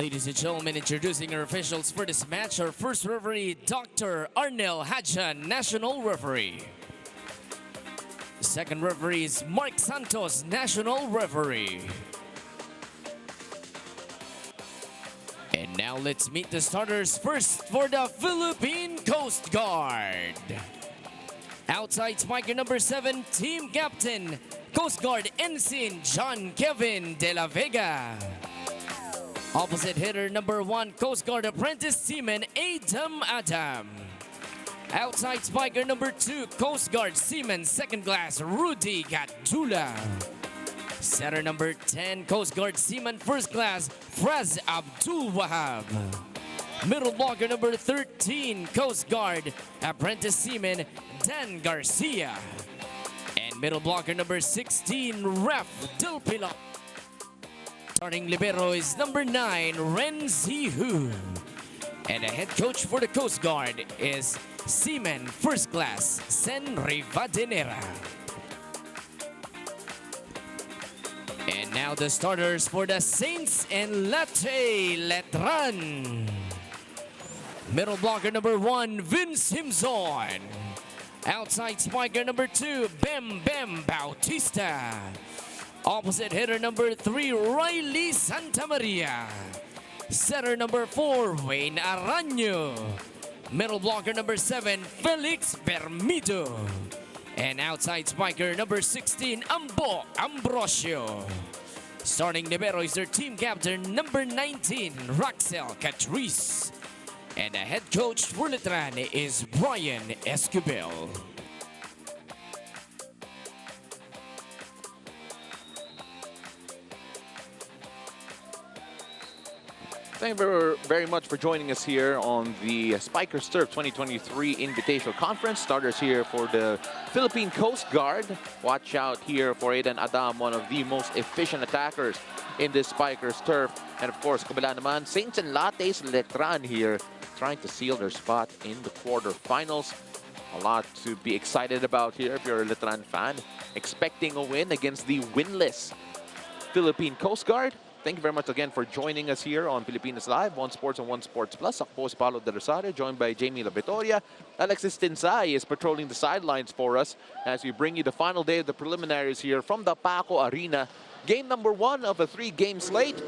Ladies and gentlemen, introducing our officials for this match. Our first referee, Dr. Arnel Hadjan, National Referee. The second referee is Mark Santos, National Referee. And now let's meet the starters. First for the Philippine Coast Guard. Outside spiker number 7, team captain, Coast Guard Ensign John Kevin De La Vega. Opposite hitter number 1, Coast Guard apprentice seaman Adam. Outside spiker number 2, Coast Guard seaman second class Rudy Gatula. Setter number 10, Coast Guard seaman first class Fraz Abdul Wahab. Middle blocker number 13, Coast Guard apprentice seaman Dan Garcia. And middle blocker number 16, Ref Del Pilo. Starting libero is number 9, Renzi Hu. And the head coach for the Coast Guard is Seaman First Class Sen Rivadenera. And now the starters for the Saints and Lattes Letran. Middle blocker number 1, Vince Himzon. Outside spiker number 2, Bem Bautista. Opposite hitter number 3, Riley Santamaria. Setter number 4, Wayne Aranyo. Middle blocker number 7, Felix Bermido. And outside spiker number 16, Ambo Ambrosio. Starting libero is their team captain number 19, Raxel Catrice. And the head coach for Letran is Brian Esquivel. Thank you very much for joining us here on the Spikers Turf 2023 Invitational Conference. Starters here for the Philippine Coast Guard. Watch out here for Adam, one of the most efficient attackers in this Spikers Turf. And of course, kabila naman, Saints and Lattes Letran here, trying to seal their spot in the quarterfinals. A lot to be excited about here if you're a Letran fan. Expecting a win against the winless Philippine Coast Guard. Thank you very much again for joining us here on Pilipinas Live, One Sports and One Sports Plus. Ako po si Paulo De Rosario, joined by Jamie La Vitoria. Alexis Tinsay is patrolling the sidelines for us as we bring you the final day of the preliminaries here from the Paco Arena. Game number 1 of a 3-game slate.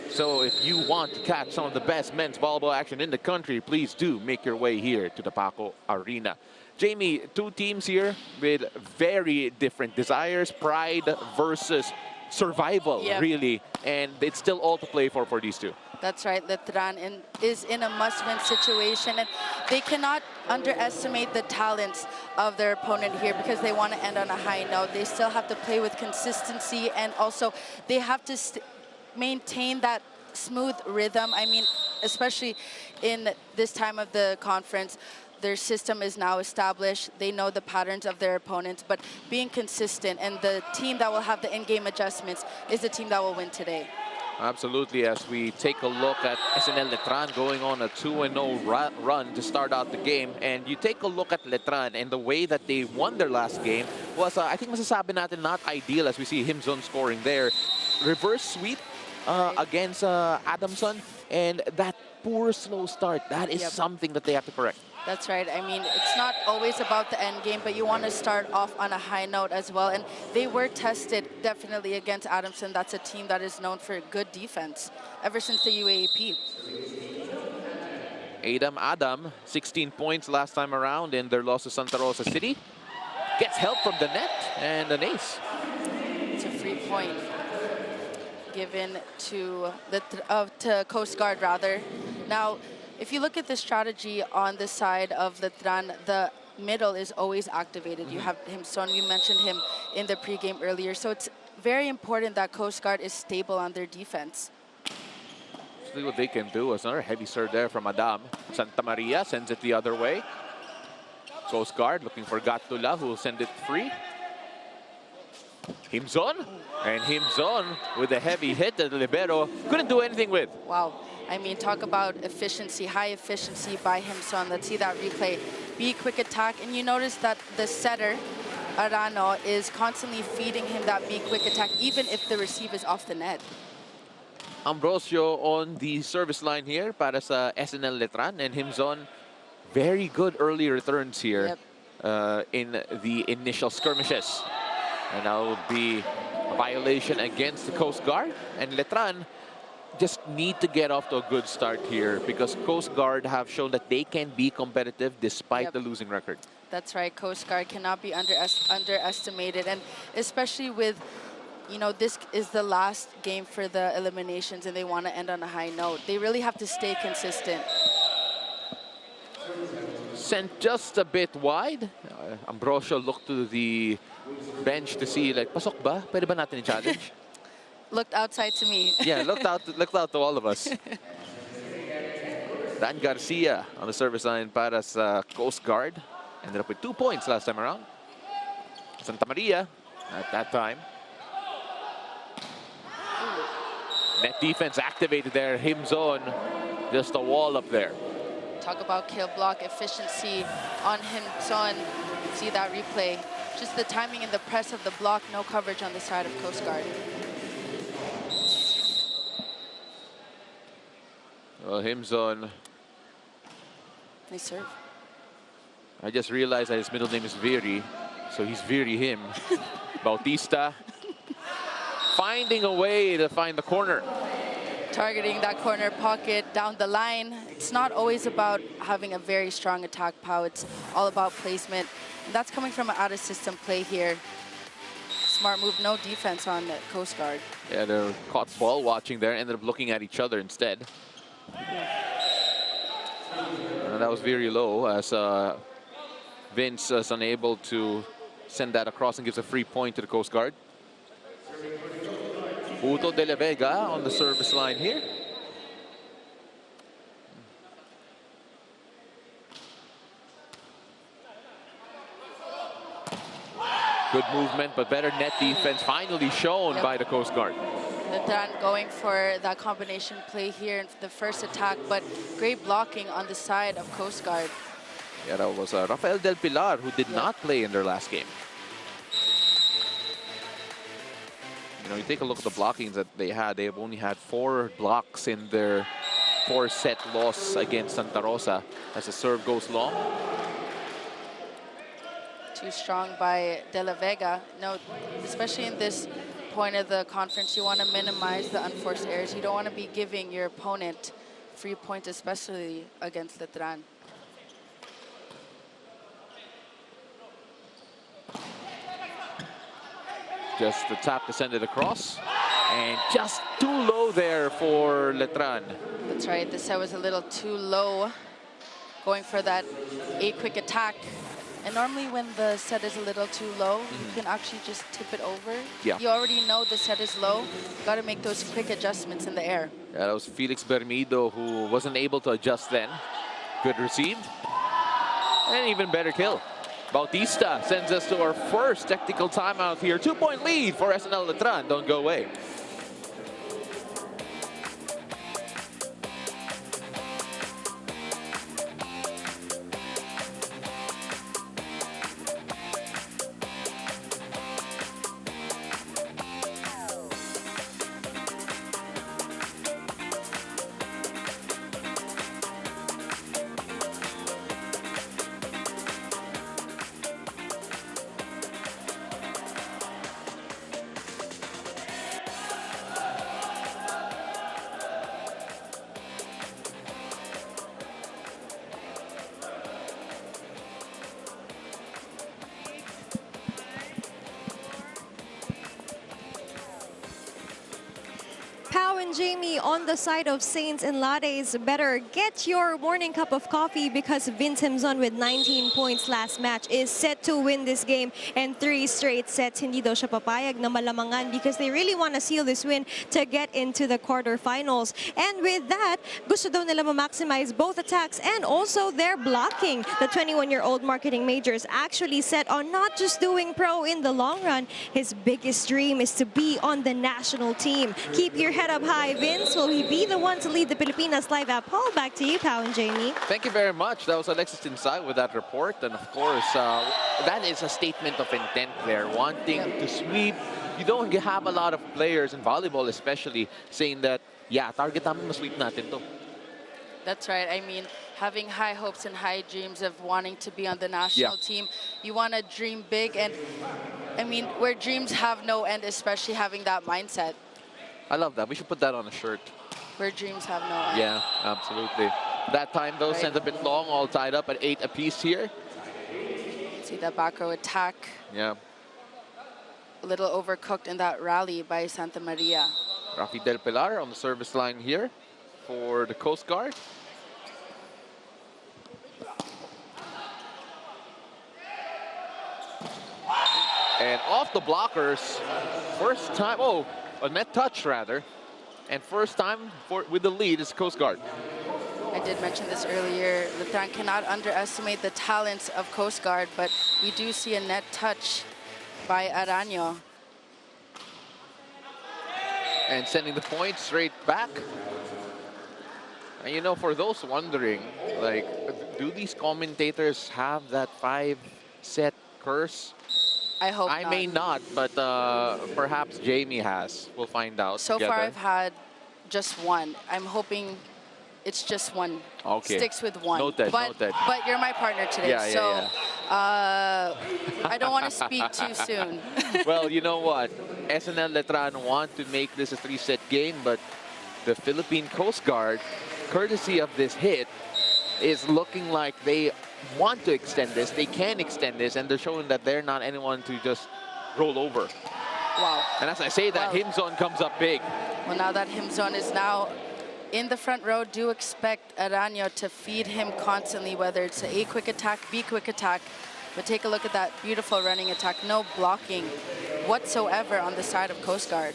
So if you want to catch some of the best men's volleyball action in the country, please do make your way here to the Paco Arena. Jamie, 2 teams here with very different desires, pride versus survival, really, and it's still all to play for these two. That's right. Letran is in a must-win situation, and they cannot underestimate the talents of their opponent here because they want to end on a high note. They still have to play with consistency, and also they have to maintain that smooth rhythm. I mean, especially in this time of the conference, their system is now established. They know the patterns of their opponents, but being consistent, and the team that will have the in-game adjustments is the team that will win today. Absolutely, as we take a look at SNL Letran going on a 2-0 run to start out the game, and you take a look at Letran and the way that they won their last game was, I think masasabi natin, not ideal, as we see Himzon scoring there. Reverse sweep against Adamson, and that poor slow start, that is something that they have to correct. That's right. I mean, it's not always about the end game, but you want to start off on a high note as well. And they were tested definitely against Adamson. That's a team that is known for good defense ever since the UAAP. Adam, 16 points last time around in their loss to Santa Rosa City. Gets help from the net and an ace. It's a free point given to the Coast Guard, rather. Now, if you look at the strategy on the side of Letran, the middle is always activated. You have Himzon, you mentioned him in the pregame earlier. So it's very important that Coast Guard is stable on their defense. See what they can do. Is another heavy serve there from Adam. Santa Maria sends it the other way. Coast Guard looking for Gatula, who will send it free. Himzon, and Himzon with a heavy hit that the libero couldn't do anything with. Wow. I mean, talk about efficiency, high efficiency by Himzon. Let's see that replay. Be quick attack, and you notice that the setter, Arano, is constantly feeding him that be quick attack, even if the receive is off the net. Ambrosio on the service line here para sa SNL Letran, and Himzon, very good early returns here in the initial skirmishes. And that will be a violation against the Coast Guard, and Letran just need to get off to a good start here because Coast Guard have shown that they can be competitive despite the losing record. That's right. Coast Guard cannot be underestimated, and especially with, you know, this is the last game for the eliminations and they want to end on a high note. They really have to stay consistent. Sent just a bit wide. Ambrosio looked to the bench to see, like, pasok ba? Pwede ba natin i-challenge? Looked outside to me. Yeah, looked out to all of us. Dan Garcia on the service line para sa Coast Guard. Ended up with 2 points last time around. Santa Maria at that time. Net defense activated there. Himzon, just a wall up there. Talk about kill block efficiency on Himzon. See that replay. Just the timing and the press of the block. No coverage on the side of Coast Guard. Well, Himzon. Nice serve. I just realized that his middle name is Viri, so he's Viri him. Bautista finding a way to find the corner. Targeting that corner pocket down the line. It's not always about having a very strong attack power. It's all about placement. And that's coming from an out-of-system play here. Smart move, no defense on the Coast Guard. Yeah, they're caught ball watching there, ended up looking at each other instead. That was very low as Vince is unable to send that across and gives a free point to the Coast Guard. Uto de la Vega on the service line here. Good movement, but better net defense finally shown by the Coast Guard. Letran going for that combination play here in the first attack, but great blocking on the side of Coast Guard. Yeah, that was Rafael Del Pilar, who did not play in their last game. You know, you take a look at the blockings that they had. They've only had 4 blocks in their 4-set loss against Santa Rosa as the serve goes long. Too strong by De La Vega. No, especially in this point of the conference, you want to minimize the unforced errors. You don't want to be giving your opponent free points, especially against Letran. Just the tap to send it across. And just too low there for Letran. That's right. The set was a little too low. Going for that quick attack. And normally when the set is a little too low, you can actually just tip it over. Yeah. You already know the set is low. You got to make those quick adjustments in the air. Yeah, that was Felix Bermido who wasn't able to adjust then. Good receive. And even better kill. Bautista sends us to our first technical timeout here. 2-point lead for SNL Letran. Don't go away. Jamie on the side of Saints and Lattes, better get your morning cup of coffee because Vince Himzon with 19 points last match is set to win this game and 3 straight sets. Hindi daw siya papayag na malamangan because they really want to seal this win to get into the quarterfinals. And with that, gusto daw nila ma-maximize both attacks and also their blocking. The 21-year-old marketing major is actually set on not just doing pro in the long run. His biggest dream is to be on the national team. Keep your head up high, Vince. Will he be the one to lead the Pilipinas live app poll? Back to you, Pao and Jamie. Thank you very much. That was Alexis Inside with that report. And of course, that is a statement of intent there, wanting to sweep. You don't have a lot of players in volleyball, especially, saying that yeah, target namin ma-sweep natin to. That's right. I mean, having high hopes and high dreams of wanting to be on the national team, you want to dream big. And I mean, where dreams have no end, especially having that mindset. I love that. We should put that on a shirt. Where dreams have no end. Yeah, absolutely. That time, though, sent a bit long, all tied up at 8 apiece here. See that back row attack. Yeah. A little overcooked in that rally by Santa Maria. Rafi Del Pilar on the service line here for the Coast Guard. And off the blockers, first time, oh, a net touch rather. And first time with the lead is Coast Guard. I did mention this earlier. Letran cannot underestimate the talents of Coast Guard, but we do see a net touch by Araño. And sending the point straight back. And you know, for those wondering, like, do these commentators have that 5-set curse? I hope I not. may not, but perhaps Jamie has. We'll find out So together. far, I've had just one. I'm hoping it's just one. Okay. Sticks with one. Noted, noted. But you're my partner today, Yeah, yeah, so yeah. I don't want to speak too soon. Well, you know what? SNL Letran want to make this a 3-set game, but the Philippine Coast Guard, courtesy of this hit, is looking like they want to extend this. They can extend this, and they're showing that they're not anyone to just roll over. Wow. And as I say that, Wow. Himzon comes up big. Well, now that Himzon is now in the front row, do expect Araño to feed him constantly, whether it's A quick attack, B quick attack. But take a look at that beautiful running attack. No blocking whatsoever on the side of Coast Guard.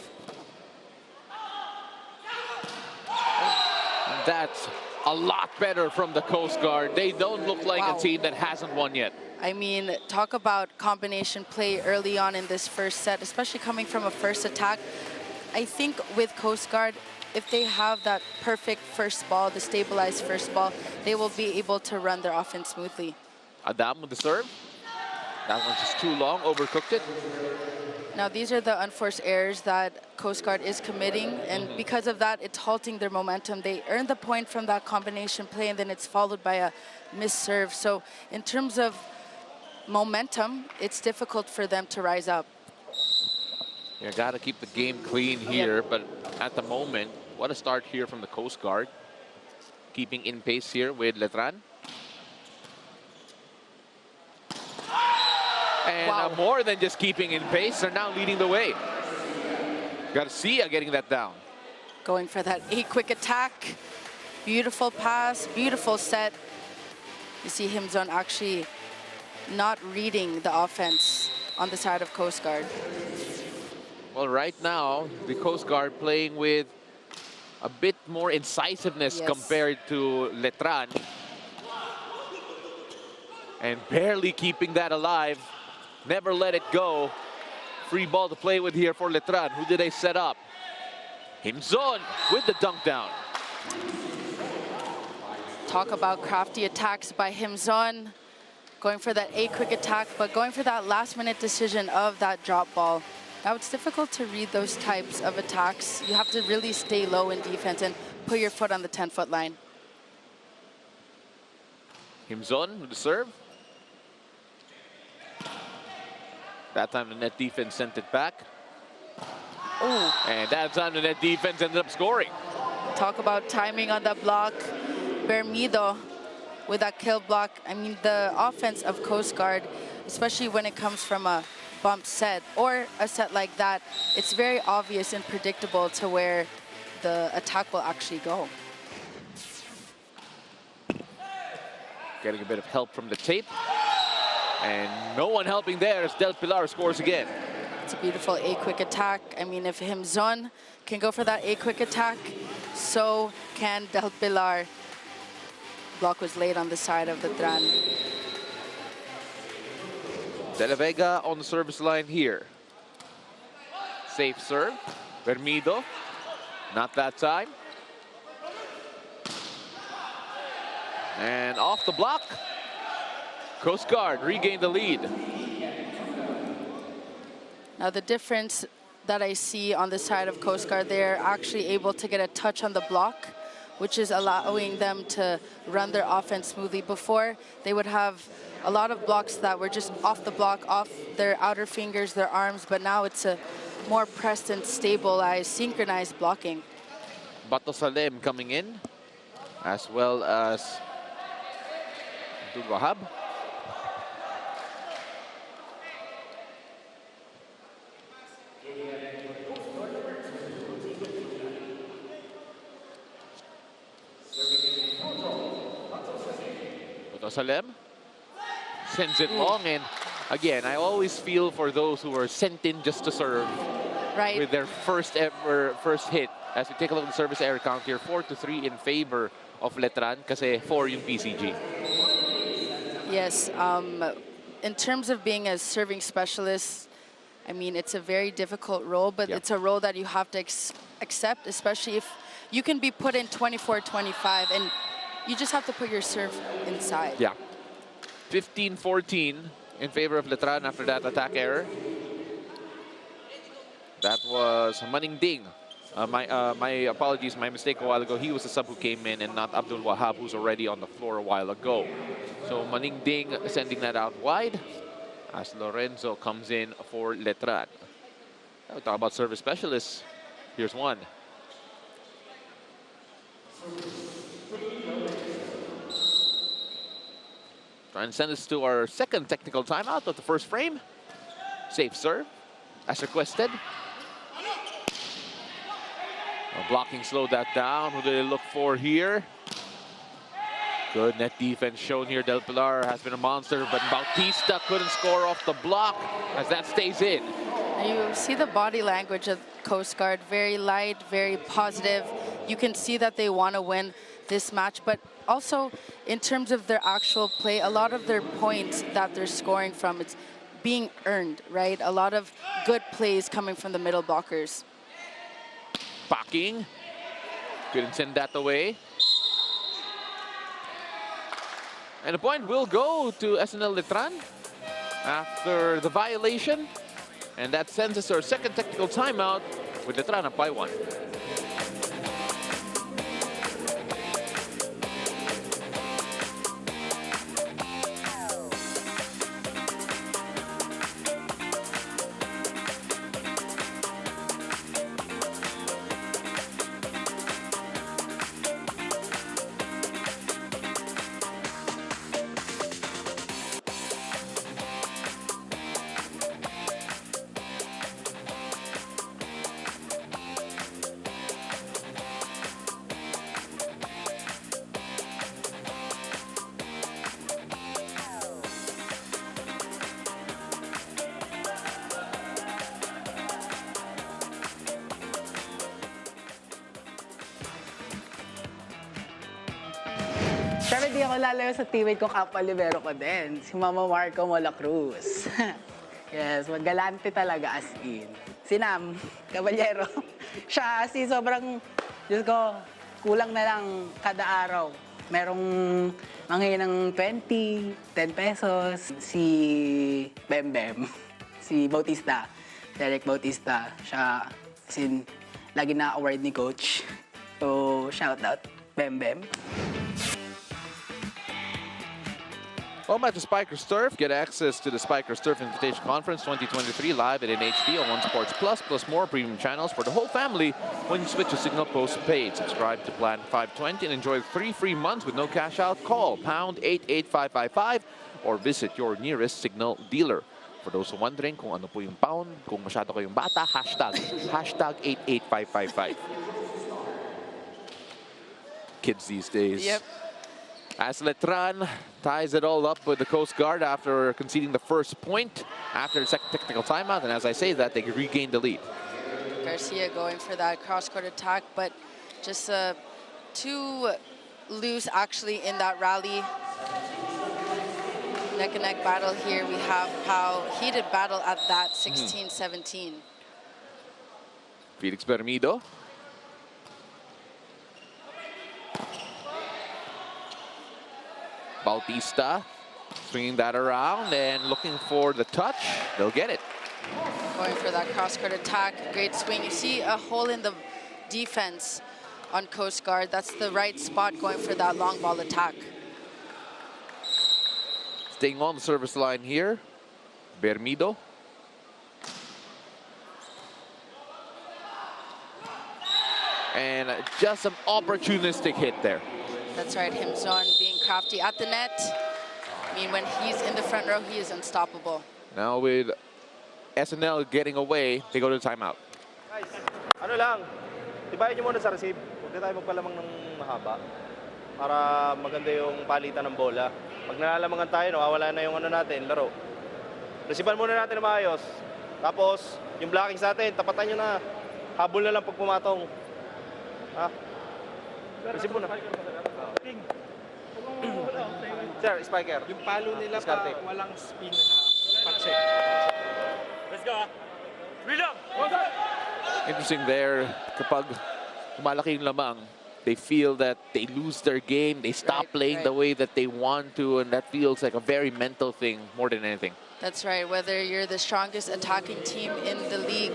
That's a lot better from the Coast Guard. They don't look like Wow. a team that hasn't won yet. I mean, talk about combination play early on in this first set, especially coming from a first attack. I think with Coast Guard, if they have that perfect first ball, the stabilized first ball, they will be able to run their offense smoothly. Adam with the serve. That one's just too long, overcooked it. Now, these are the unforced errors that Coast Guard is committing, and because of that, it's halting their momentum. They earn the point from that combination play, and then it's followed by a missed serve. So in terms of momentum, it's difficult for them to rise up. You got to keep the game clean here, but at the moment, what a start here from the Coast Guard. Keeping in pace here with Letran. And Wow. more than just keeping in pace, they're now leading the way. Got to see getting that down. Going for that A quick attack. Beautiful pass, beautiful set. You see Himzon actually not reading the offense on the side of Coast Guard. Well, right now, the Coast Guard playing with a bit more incisiveness Yes. compared to Letran. And barely keeping that alive. Never let it go. Free ball to play with here for Letran. Who did they set up? Himzon with the dunk down. Talk about crafty attacks by Himzon. Going for that A quick attack, but going for that last minute decision of that drop ball. Now it's difficult to read those types of attacks. You have to really stay low in defense and put your foot on the 10-foot line. Himzon with the serve. That time the net defense sent it back. Ooh. And that time the net defense ended up scoring. Talk about timing on the block. Bermido with that kill block. I mean, the offense of Coast Guard, especially when it comes from a bump set or a set like that, it's very obvious and predictable to where the attack will actually go. Getting a bit of help from the tape. And no one helping there as Del Pilar scores again. It's a beautiful A quick attack. I mean, if Himzon can go for that A quick attack, so can Del Pilar. Block was laid on the side of the Letran. De La Vega on the service line here. Safe serve. Bermido. Not that time. And off the block. Coast Guard regained the lead. Now the difference that I see on the side of Coast Guard, they're actually able to get a touch on the block, which is allowing them to run their offense smoothly. Before, they would have a lot of blocks that were just off the block, off their outer fingers, their arms, but now it's a more pressed and stabilized, synchronized blocking. Bato Salem coming in, as well as Abdul Wahab. Bato Salem sends it long, and again, I always feel for those who are sent in just to serve. Right. With their first hit. As we take a look at the service error count here, 4-3 in favor of Letran, kasi 4 yung PCG. Yes, in terms of being a serving specialist, I mean, it's a very difficult role, but it's a role that you have to accept, especially if you can be put in 24-25, and you just have to put your serve inside. Yeah. 15-14 in favor of Letran after that attack error. That was Maning Ding. My apologies, my mistake a while ago. He was the sub who came in and not Abdul Wahab, who's already on the floor a while ago. So Maning Ding sending that out wide as Lorenzo comes in for Letran. Now we talk about service specialists. Here's one. Try and send us to our second technical timeout of the first frame. Safe serve, as requested. Blocking slowed that down. Who do they look for here? Good net defense shown here. Del Pilar has been a monster, but Bautista couldn't score off the block as that stays in. You see the body language of Coast Guard, very light, very positive. You can see that they want to win this match, but also in terms of their actual play, a lot of their points that they're scoring from, it's being earned, right? A lot of good plays coming from the middle blockers. Packing. Couldn't send that away. And the point will go to SNL Letran after the violation. And that sends us to our second technical timeout with Letran up by 1. Siyempre, di ako lalayo sa teammate ko, kapwa libero ko din. Si Mama Marco Mola Cruz. Yes, maggalante talaga as in. Si Nam, Caballero. Siya, sobrang, Diyos ko, kulang na lang kada araw. Merong mangyayin ng 20, 10 pesos. Si Bembem, si Bautista, Derek Bautista. Siya, lagi na-award ni Coach. So, shout out, Bembem. Welcome back to Spiker's Turf. Get access to the Spiker's Turf Invitation Conference 2023 live at NHD on One Sports Plus, plus more premium channels for the whole family when you switch to Signal postpaid. Subscribe to Plan 520 and enjoy 3 free months with no cash out. Call pound 88555 or visit your nearest Signal dealer. For those who wondering kung ano po yung pound, kung masyado kayong bata, hashtag 88555. Kids these days. Yep. As Letran ties it all up with the Coast Guard after conceding the first point after the second technical timeout. And as I say that, they regain the lead. Garcia going for that cross-court attack, but just too loose actually in that rally. Neck-and-neck battle here. We have how heated battle at that 16-17. Felix Bermido. Bautista swinging that around and looking for the touch. They'll get it. Going for that cross-court attack. Great swing. You see a hole in the defense on Coast Guard. That's the right spot going for that long ball attack. Staying on the service line here, Bermido. And just an opportunistic hit there. That's right, Himzon being crafty at the net. I mean, when he's in the front row, he is unstoppable. Now with SNL getting away, they go to timeout. Guys, ano lang, tibayan nyo muna sa receive. Huwag na tayo magpalamang ng mahaba para maganda yung palitan ng bola. Pag nalalamangan tayo, nawawala na yung ano natin, laro. Receivean muna natin na maayos. Tapos, yung blocking sa atin, tapatan nyo na. Habol na lang pag pumatong. Ha? Receive muna. Sir, spiker. Yung palo nila pa, walang spin na pa-check. Let's go, ha? Reload! Interesting there, kapag malaki yung lamang, they feel that they lose their game, they stop playing the way that they want to, and that feels like a very mental thing more than anything. That's right. Whether you're the strongest attacking team in the league,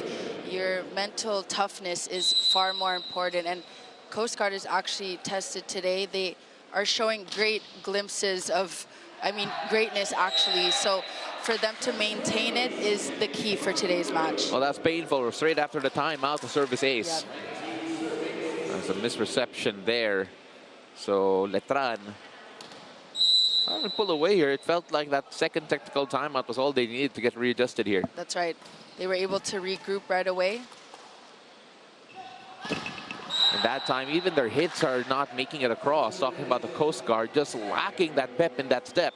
your mental toughness is far more important. And Coast Guard is actually tested today. They are showing great glimpses of, greatness actually. So for them to maintain it is the key for today's match. Well, that's painful. Straight after the timeout, the service ace. Yep. There's a misreception there. So Letran trying to pull away here. It felt like that second technical timeout was all they needed to get readjusted here. That's right. They were able to regroup right away. And that time, even their hits are not making it across. Talking about the Coast Guard, just lacking that pep in that step.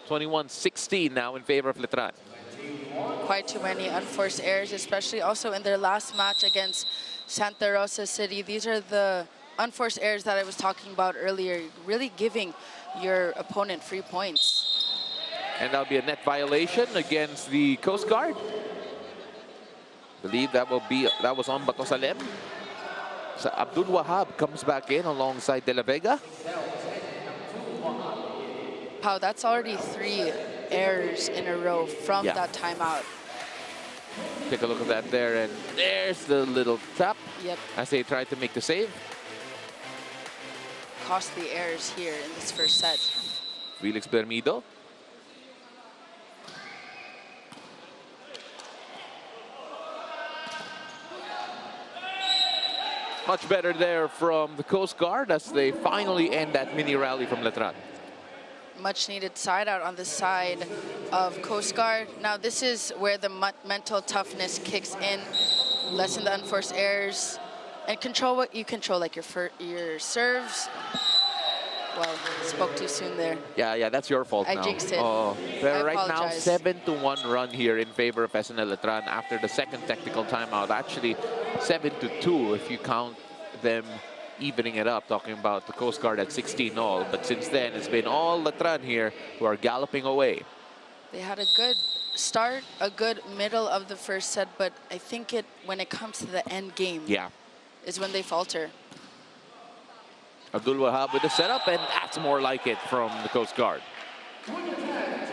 21-16 now in favor of Letran. Quite too many unforced errors, especially also in their last match against Santa Rosa City. These are the unforced errors that I was talking about earlier, really giving your opponent free points. And that'll be a net violation against the Coast Guard. Believe that was on Bato Salem. So Abdul Wahab comes back in alongside De La Vega. Pao, that's already 3 errors in a row from that timeout. Take a look at that there, and there's the little trap. Yep. As they try to make the save. Costly errors here in this first set. Felix Bermido. Much better there from the Coast Guard as they finally end that mini rally from Letran. Much needed side out on the side of Coast Guard. Now this is where the mental toughness kicks in. Lessen the unforced errors and control what you control, like your serves. Well, spoke too soon there. Yeah, that's your fault now. I jinxed it. Oh, but right now, apologize. 7-1 run here in favor of SNL Letran after the second technical timeout. Actually, 7-2 if you count them evening it up, talking about the Coast Guard at 16-all. But since then, it's been all Letran here who are galloping away. They had a good start, a good middle of the first set, but I think when it comes to the end game, is when they falter. Abdul Wahab with the setup, and that's more like it from the Coast Guard.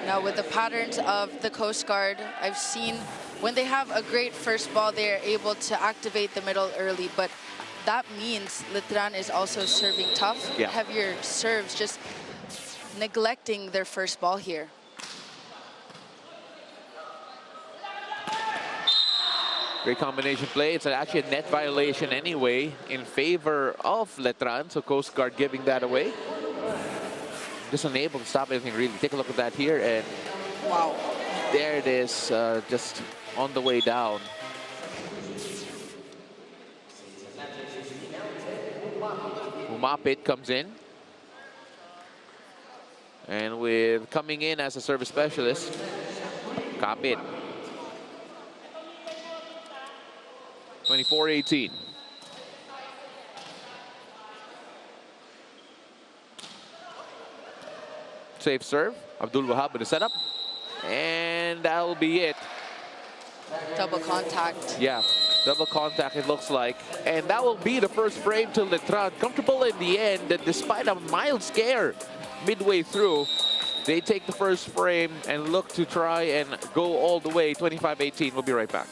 Now with the patterns of the Coast Guard, I've seen when they have a great first ball, they're able to activate the middle early, but that means Letran is also serving tough. Heavier serves, just neglecting their first ball here. Great combination play. It's actually a net violation anyway in favor of Letran. So Coast Guard giving that away. Just unable to stop anything really. Take a look at that here, and wow, there it is, just on the way down. Umapit comes in. And with coming in as a service specialist, Kapit. 24-18. Safe serve. Abdul Wahab with the setup. And that'll be it. Double contact. Yeah, double contact it looks like. And that will be the first frame to Letran. Comfortable in the end, despite a mild scare midway through. They take the first frame and look to try and go all the way. 25-18. We'll be right back.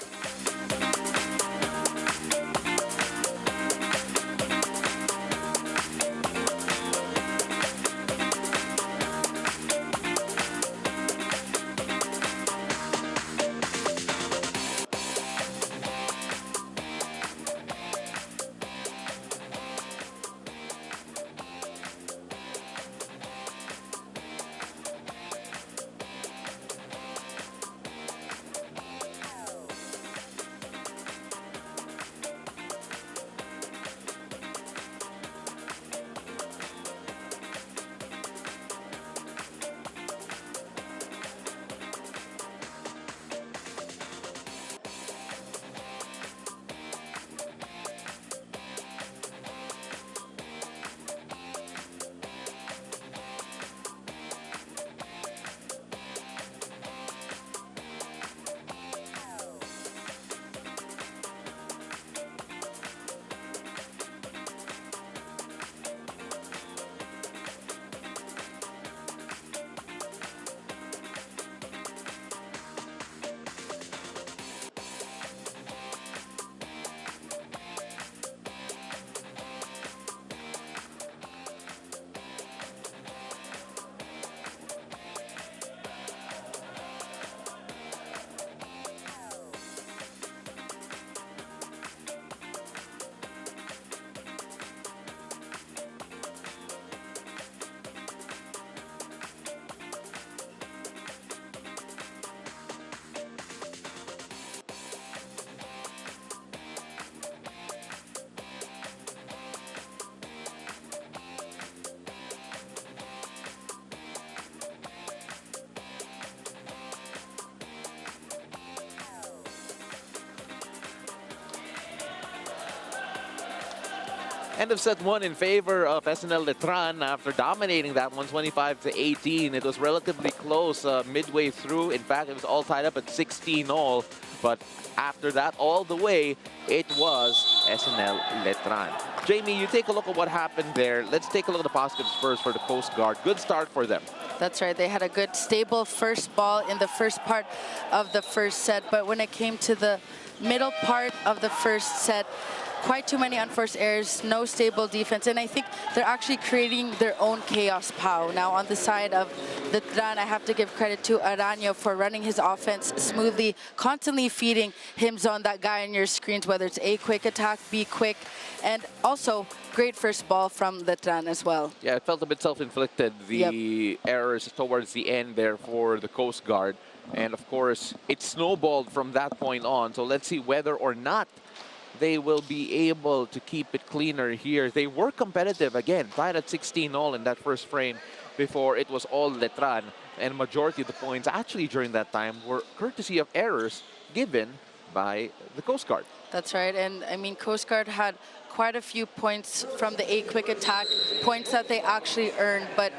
End of set one in favor of SNL Letran after dominating that one 25-18. It was relatively close midway through. In fact, it was all tied up at 16 all. But after that, all the way, it was SNL Letran. Jamie, you take a look at what happened there. Let's take a look at the positives first for the Coast Guard. Good start for them. That's right. They had a good, stable first ball in the first part of the first set. But when it came to the middle part of the first set, quite too many unforced errors, no stable defense, and I think they're actually creating their own chaos, Pau. Now on the side of the Letran, I have to give credit to Aranio for running his offense smoothly, constantly feeding him on that guy on your screens, whether it's A quick attack, B quick, and also great first ball from the Letran as well. Yeah, it felt a bit self-inflicted, the errors towards the end there for the Coast Guard. And of course, it snowballed from that point on. So let's see whether or not they will be able to keep it cleaner here. They were competitive again, tied at 16 all in that first frame before it was all Letran. And majority of the points actually during that time were courtesy of errors given by the Coast Guard. That's right. And I mean, Coast Guard had quite a few points from the A quick attack, points that they actually earned. But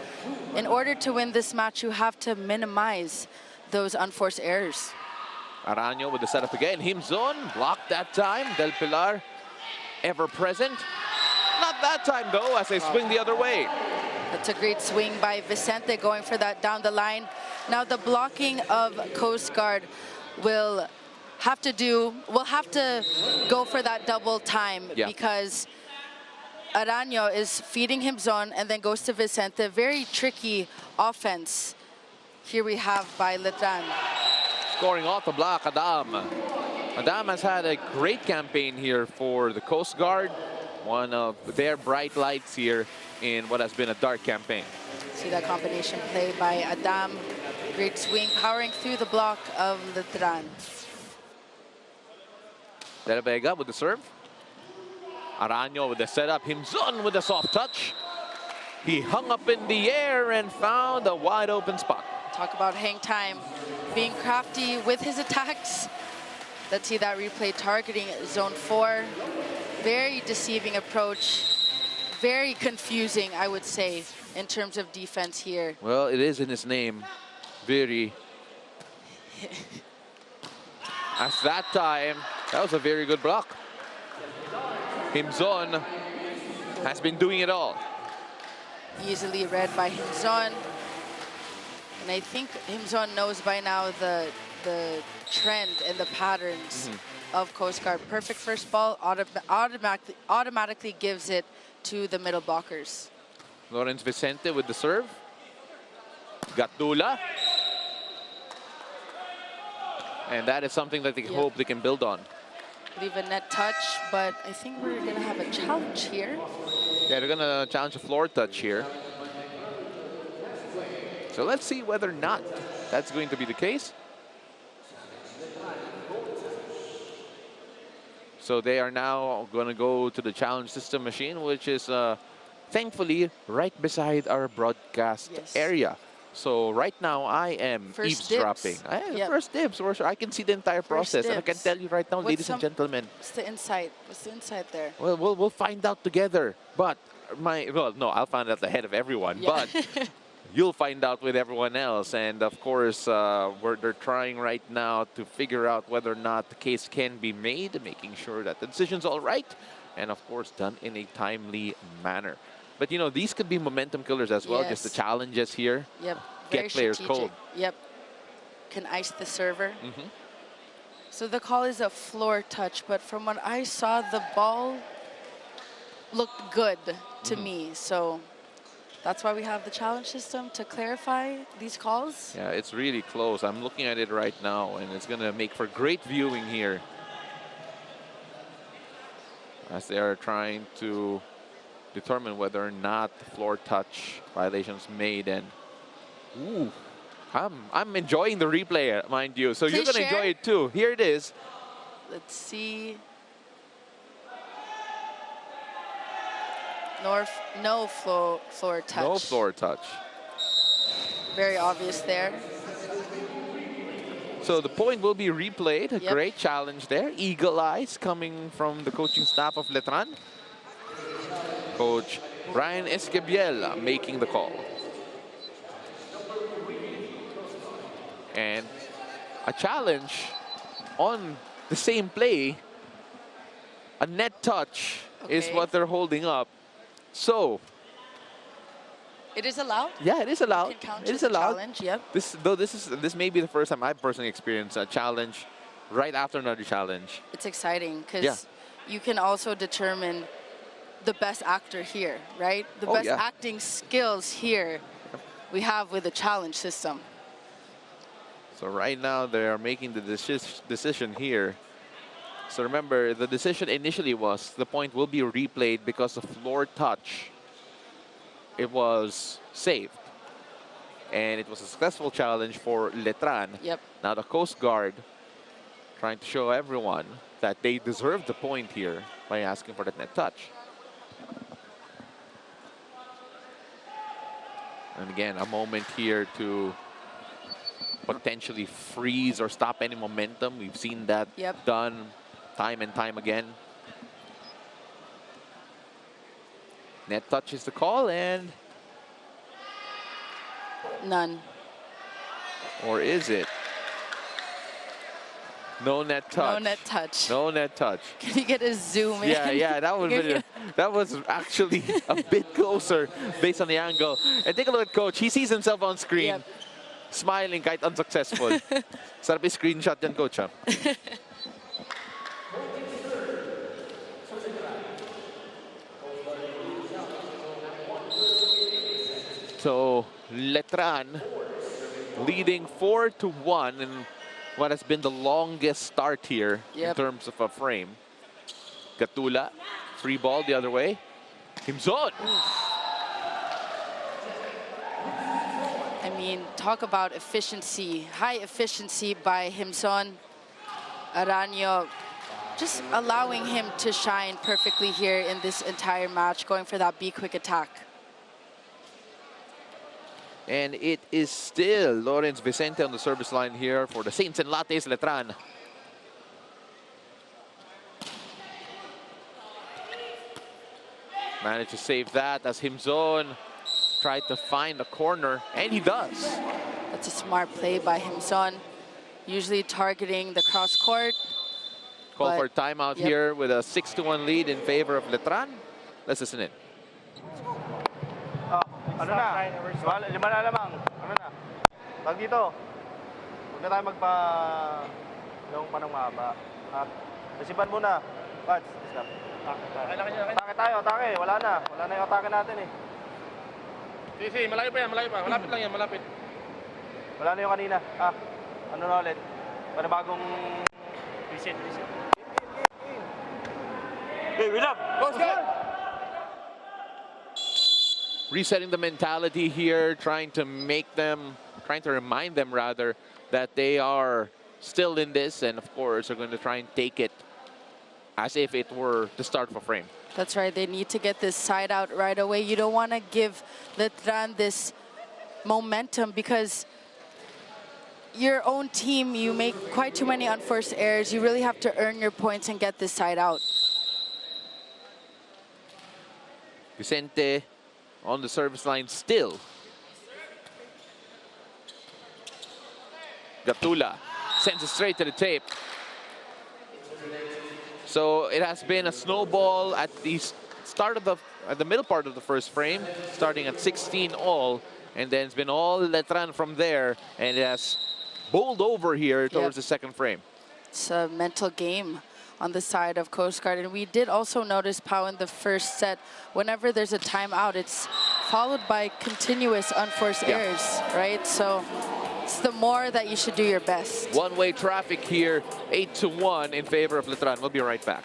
in order to win this match, you have to minimize those unforced errors. Aranio with the setup again. Himzon blocked that time. Del Pilar ever present. Not that time though, as they swing the other way. That's a great swing by Vicente going for that down the line. Now the blocking of Coast Guard will have to go for that double time because Aranio is feeding Himzon and then goes to Vicente. Very tricky offense. Here we have by Letran. Scoring off the block, Adam. Adam has had a great campaign here for the Coast Guard. One of their bright lights here in what has been a dark campaign. See that combination play by Adam. Great swing, powering through the block of Letran. Del Vega with the serve. Aranio with the setup. Himzon with the soft touch. He hung up in the air and found a wide open spot. Talk about hang time, being crafty with his attacks. Let's see that replay targeting zone 4. Very deceiving approach. Very confusing, I would say, in terms of defense here. Well, it is in his name. Very. As that time, that was a very good block. Himzon has been doing it all. Easily read by Himzon. And I think Himson knows by now the trend and the patterns of Coast Guard. Perfect first ball, automatically gives it to the middle blockers. Lawrence Vicente with the serve. Gatdula. And that is something that they hope they can build on. Leave a net touch, but I think we're going to have a challenge here. Yeah, they're going to challenge a floor touch here. So let's see whether or not that's going to be the case. So they are now going to go to the challenge system machine, which is thankfully right beside our broadcast area. So right now I am eavesdropping. First dibs. I can see the entire process. And I can tell you right now, ladies and gentlemen. What's the insight? What's the insight there? Well, we'll find out together. But no, I'll find out ahead of everyone. Yeah. But you'll find out with everyone else. And of course, they're trying right now to figure out whether or not the case can be made, making sure that the decision's all right, and of course done in a timely manner. But you know, these could be momentum killers as well, just the challenges here. Yep. Get players cold. Yep. Can ice the server. So the call is a floor touch, but from what I saw, the ball looked good to me. So that's why we have the challenge system to clarify these calls. Yeah, it's really close. I'm looking at it right now, and it's going to make for great viewing here as they are trying to determine whether or not the floor touch violations made. And ooh, I'm enjoying the replay, mind you. So you're going to enjoy it too. Here it is. Let's see. No floor touch. No floor touch. Very obvious there. So the point will be replayed. A great challenge there. Eagle eyes coming from the coaching staff of Letran. Coach Ryan Esquibiel making the call. And a challenge on the same play. A net touch is what they're holding up. So it is allowed? Yeah, it is allowed. It is allowed. Challenge, yep. This may be the first time I've personally experienced a challenge right after another challenge. It's exciting because you can also determine the best actor here, right? The best acting skills here we have with the challenge system. So right now they are making the decision here. So remember, the decision initially was the point will be replayed because the floor touch, it was saved. And it was a successful challenge for Letran. Yep. Now the Coast Guard trying to show everyone that they deserve the point here by asking for that net touch. And again, a moment here to potentially freeze or stop any momentum. We've seen that done time and time again. Net touch is the call, and none. Or is it? No net touch. No net touch. No net touch. Can you get a zoom in? Yeah, that would be, that was actually a bit closer based on the angle. And take a look at Coach. He sees himself on screen, smiling kahit unsuccessful. Sarap i-screenshot yan, Coach. Ha? So Letran leading 4-1 in what has been the longest start here in terms of a frame. Gatdula, free ball the other way. Himson. I mean, talk about efficiency, high efficiency by Himson. Aranyo just allowing him to shine perfectly here in this entire match, going for that be-quick attack. And it is still Lawrence Vicente on the service line here for the Saints and Lattes Letran. Managed to save that as Himson tried to find a corner, and he does. That's a smart play by Himson, usually targeting the cross court. Call for timeout here with a 6-1 lead in favor of Letran. Let's listen in. Ano na? Lima na lamang. Ano na? Tawag dito, huwag na tayo yung panang mahaba. At resiban muna. Pads, discard. Atake tayo, atake. Wala na yung atake natin eh. Sige, malayo pa yan, malayo pa. Malapit lang yan, malapit. Wala na yung kanina. Ano na ulit? Panibagong... Reset. Okay, we love. Coast Guard! Resetting the mentality here, trying to remind them rather that they are still in this, and of course are going to try and take it as if it were the start of a frame. That's right. They need to get this side out right away. You don't want to give Letran this momentum because your own team, you make quite too many unforced errors. You really have to earn your points and get this side out. Vicente on the service line still. Gatula sends it straight to the tape. So it has been a snowball at the middle part of the first frame, starting at 16 all, and then it's been all Letran from there, and it has bowled over here towards the second frame. It's a mental game on the side of Coast Guard, and we did also notice, Pau, in the first set, whenever there's a timeout, it's followed by continuous unforced errors, right? So it's the more that you should do your best. One-way traffic here, 8-1 in favor of Letran. We'll be right back.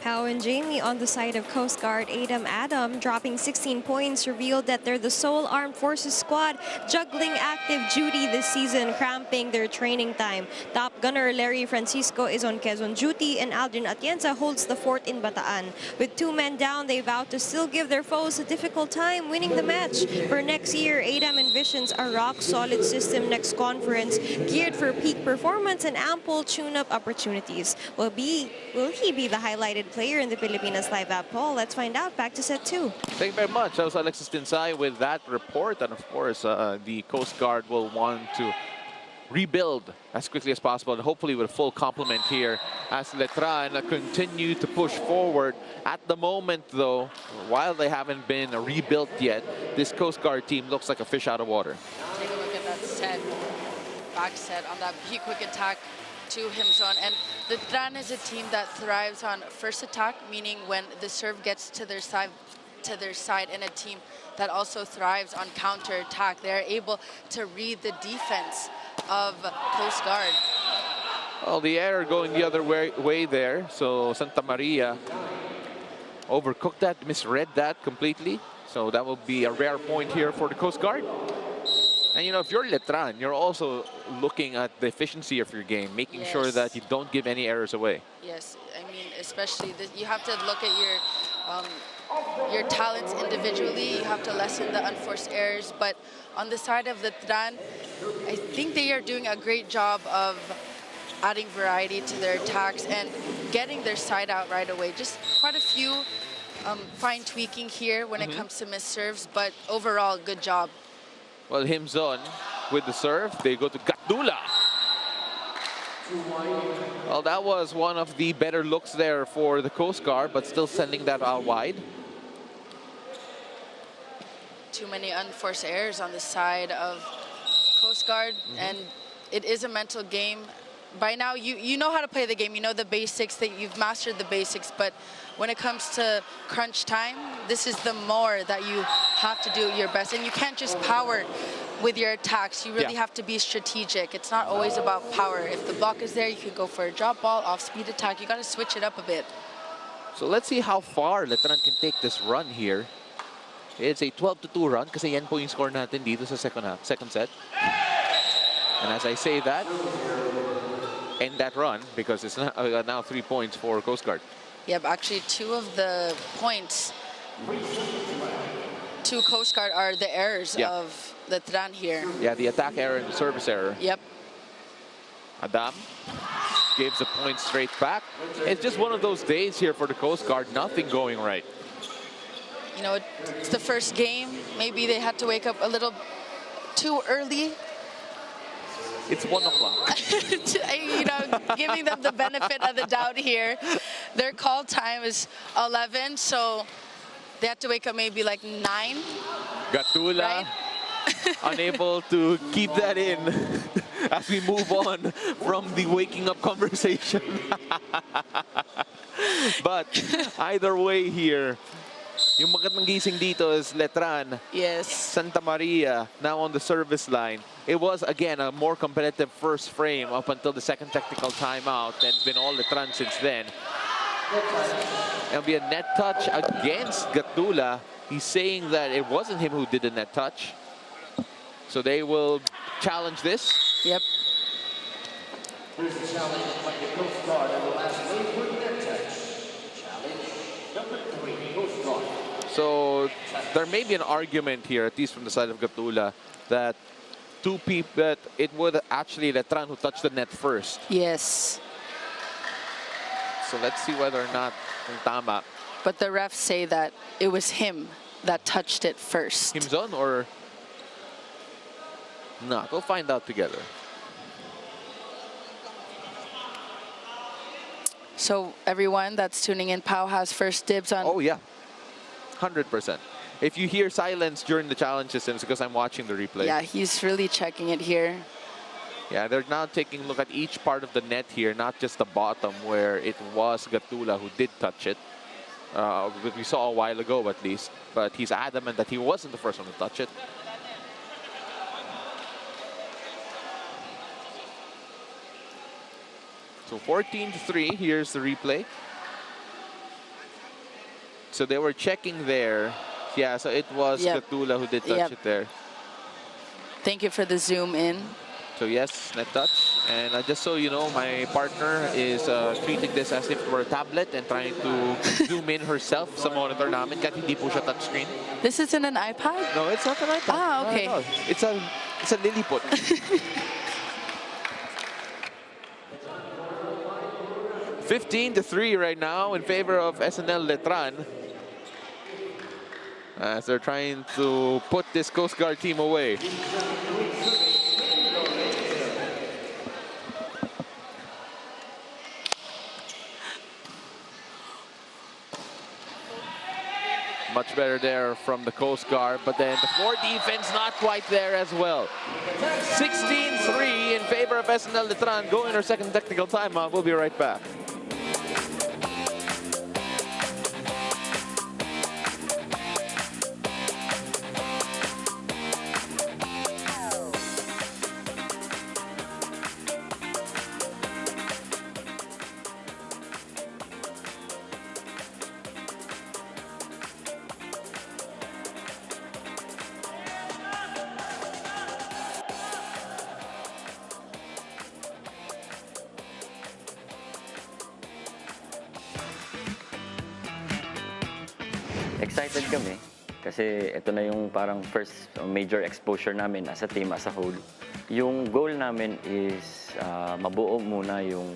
Pau and Jamie on the side of Coast Guard. Adam dropping 16 points revealed that they're the sole armed forces squad juggling active duty this season, cramping their training time. Top gunner Larry Francisco is on Quezon duty, and Aldrin Atienza holds the fort in Bataan. With 2 men down, they vow to still give their foes a difficult time winning the match. For next year, Adam envisions a rock-solid system next conference geared for peak performance and ample tune-up opportunities. Will he be the highlighted player in the Pilipinas Live app poll? Let's find out. Back to set 2. Thank you very much. That was Alexis Tinsay with that report. And of course, the Coast Guard will want to rebuild as quickly as possible, and hopefully with a full complement here as Letran continue to push forward. At the moment, though, while they haven't been rebuilt yet, this Coast Guard team looks like a fish out of water. Take a look at that set, back set on that quick attack to Himson. And Letran is a team that thrives on first attack, meaning when the serve gets to their side, and a team that also thrives on counter attack. They're able to read the defense of Coast Guard. Well, the error going the other way there. So Santa Maria overcooked that, misread that completely. So that will be a rare point here for the Coast Guard. And, you know, if you're Letran, you're also looking at the efficiency of your game, making sure that you don't give any errors away. Yes, I mean, especially you have to look at your talents individually. You have to lessen the unforced errors. But on the side of Letran, I think they are doing a great job of adding variety to their attacks and getting their side out right away. Just quite a few fine tweaking here when it comes to missed serves, but overall, good job. Well, Himson with the serve. They go to Gatula. Well, that was one of the better looks there for the Coast Guard, but still sending that out wide. Too many unforced errors on the side of Coast Guard, and it is a mental game. By now, you know how to play the game. You know the basics, that you've mastered the basics, but when it comes to crunch time, this is the more that you have to do your best. And you can't just power with your attacks. You really have to be strategic. It's not always about power. If the block is there, you can go for a drop ball, off-speed attack. You got to switch it up a bit. So let's see how far Letran can take this run here. It's a 12-2 run kasi yan po yung score natin dito sa second set. And as I say that, end that run because it's now 3 points for Coast Guard. Yep, actually 2 of the points to Coast Guard are the errors of Letran here. Yeah, the attack error and the service error. Yep. Adam gives a point straight back. It's just one of those days here for the Coast Guard. Nothing going right. You know, it's the first game. Maybe they had to wake up a little too early. It's 1 o'clock. You know, giving them the benefit of the doubt here. Their call time is 11, so they had to wake up maybe like 9. Gatula Right? unable to keep that in as we move on from the waking up conversation. But either way here, yung magandang gising dito is Letran. Yes. Santa Maria now on the service line. It was, again, a more competitive first frame up until the second technical timeout, and it's been all Letran since then. It'll be a net touch against Gatula. He's saying that it wasn't him who did the net touch. So they will challenge this. Yep. Here's the challenge by the Coast Guard on the last wave for net touch. Challenge number 3, Coast Guard. So there may be an argument here, at least from the side of Gatula, that that it would actually Letran who touched the net first. Yes. So let's see whether or not yung tama. But the refs say that it was him that touched it first. Himzon or not? We'll find out together. So everyone that's tuning in, Pau has first dibs on. Oh yeah, 100%. If you hear silence during the challenges, it's because I'm watching the replay. Yeah, he's really checking it here. Yeah, they're now taking a look at each part of the net here, not just the bottom where it was Gatula who did touch it. We saw a while ago at least, but he's adamant that he wasn't the first one to touch it. So 14-3, here's the replay. So they were checking there. Yeah, so it was Gatula who did touch it there. Thank you for the zoom in. So yes, net touch. And just so you know, my partner is treating this as if it were a tablet and trying to zoom in herself sa monitor namin kahit hindi po siya touchscreen. This isn't an iPad? No, it's not an iPad. Ah, okay. No. It's a lilliput. 15-3 right now in favor of SNL Letran, as they're trying to put this Coast Guard team away. Much better there from the Coast Guard, but then the floor defense not quite there as well. 16-3 in favor of SNL Letran. Going our second technical timeout. We'll be right back. Excited kami kasi ito na yung parang first major exposure namin as a team, as a whole. Yung goal namin is mabuo muna yung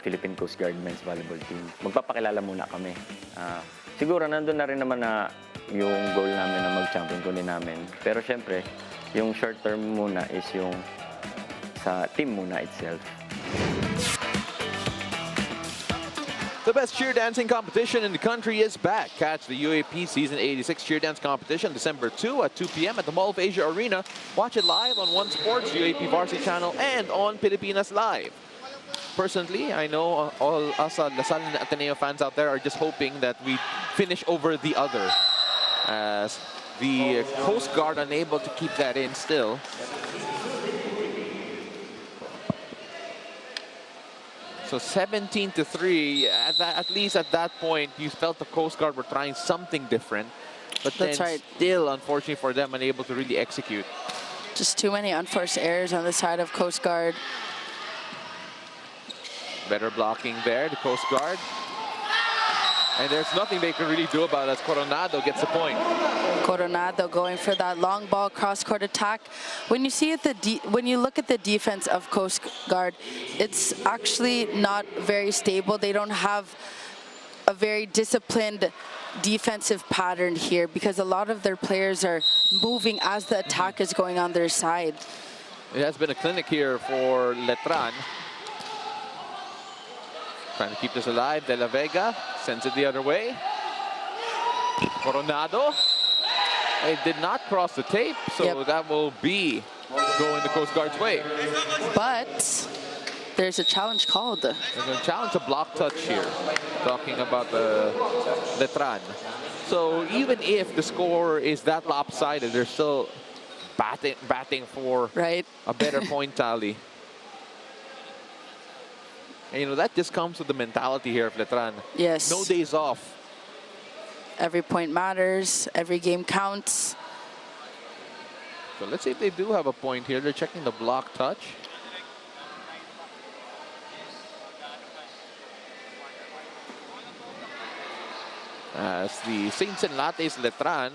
Philippine Coast Guard men's volleyball team. Magpapakilala muna kami. Siguro nandun na rin naman na yung goal namin na mag-champion kunin namin. Pero syempre, yung short term muna is yung sa team muna itself. The best cheer dancing competition in the country is back. Catch the UAP Season 86 Cheer Dance Competition December 2 at 2 p.m. at the Mall of Asia Arena. Watch it live on One Sports, UAP Varsity Channel, and on Pilipinas Live. Personally, I know all us Lasal and Ateneo fans out there are just hoping that we finish over the other, as the Coast Guard unable to keep that in still. So 17-3, at least at that point, you felt the Coast Guard were trying something different. But then still, unfortunately for them, unable to really execute. Just too many unforced errors on the side of Coast Guard. Better blocking there, the Coast Guard. And there's nothing they can really do about it as Coronado gets the point. Coronado going for that long ball cross-court attack. When you see it, when you look at the defense of Coast Guard, it's actually not very stable. They don't have a very disciplined defensive pattern here because a lot of their players are moving as the attack is going on their side. It has been a clinic here for Letran. Trying to keep this alive. De La Vega sends it the other way. Coronado. It did not cross the tape, so that will be going the Coast Guard's way. But there's a challenge called. There's a challenge, a block touch here. Talking about the Letran. So even if the score is that lopsided, they're still batting for a better point tally. And you know, that just comes with the mentality here of Letran. Yes. No days off. Every point matters. Every game counts. So let's see if they do have a point here. They're checking the block touch. As the Saints and Lattes Letran.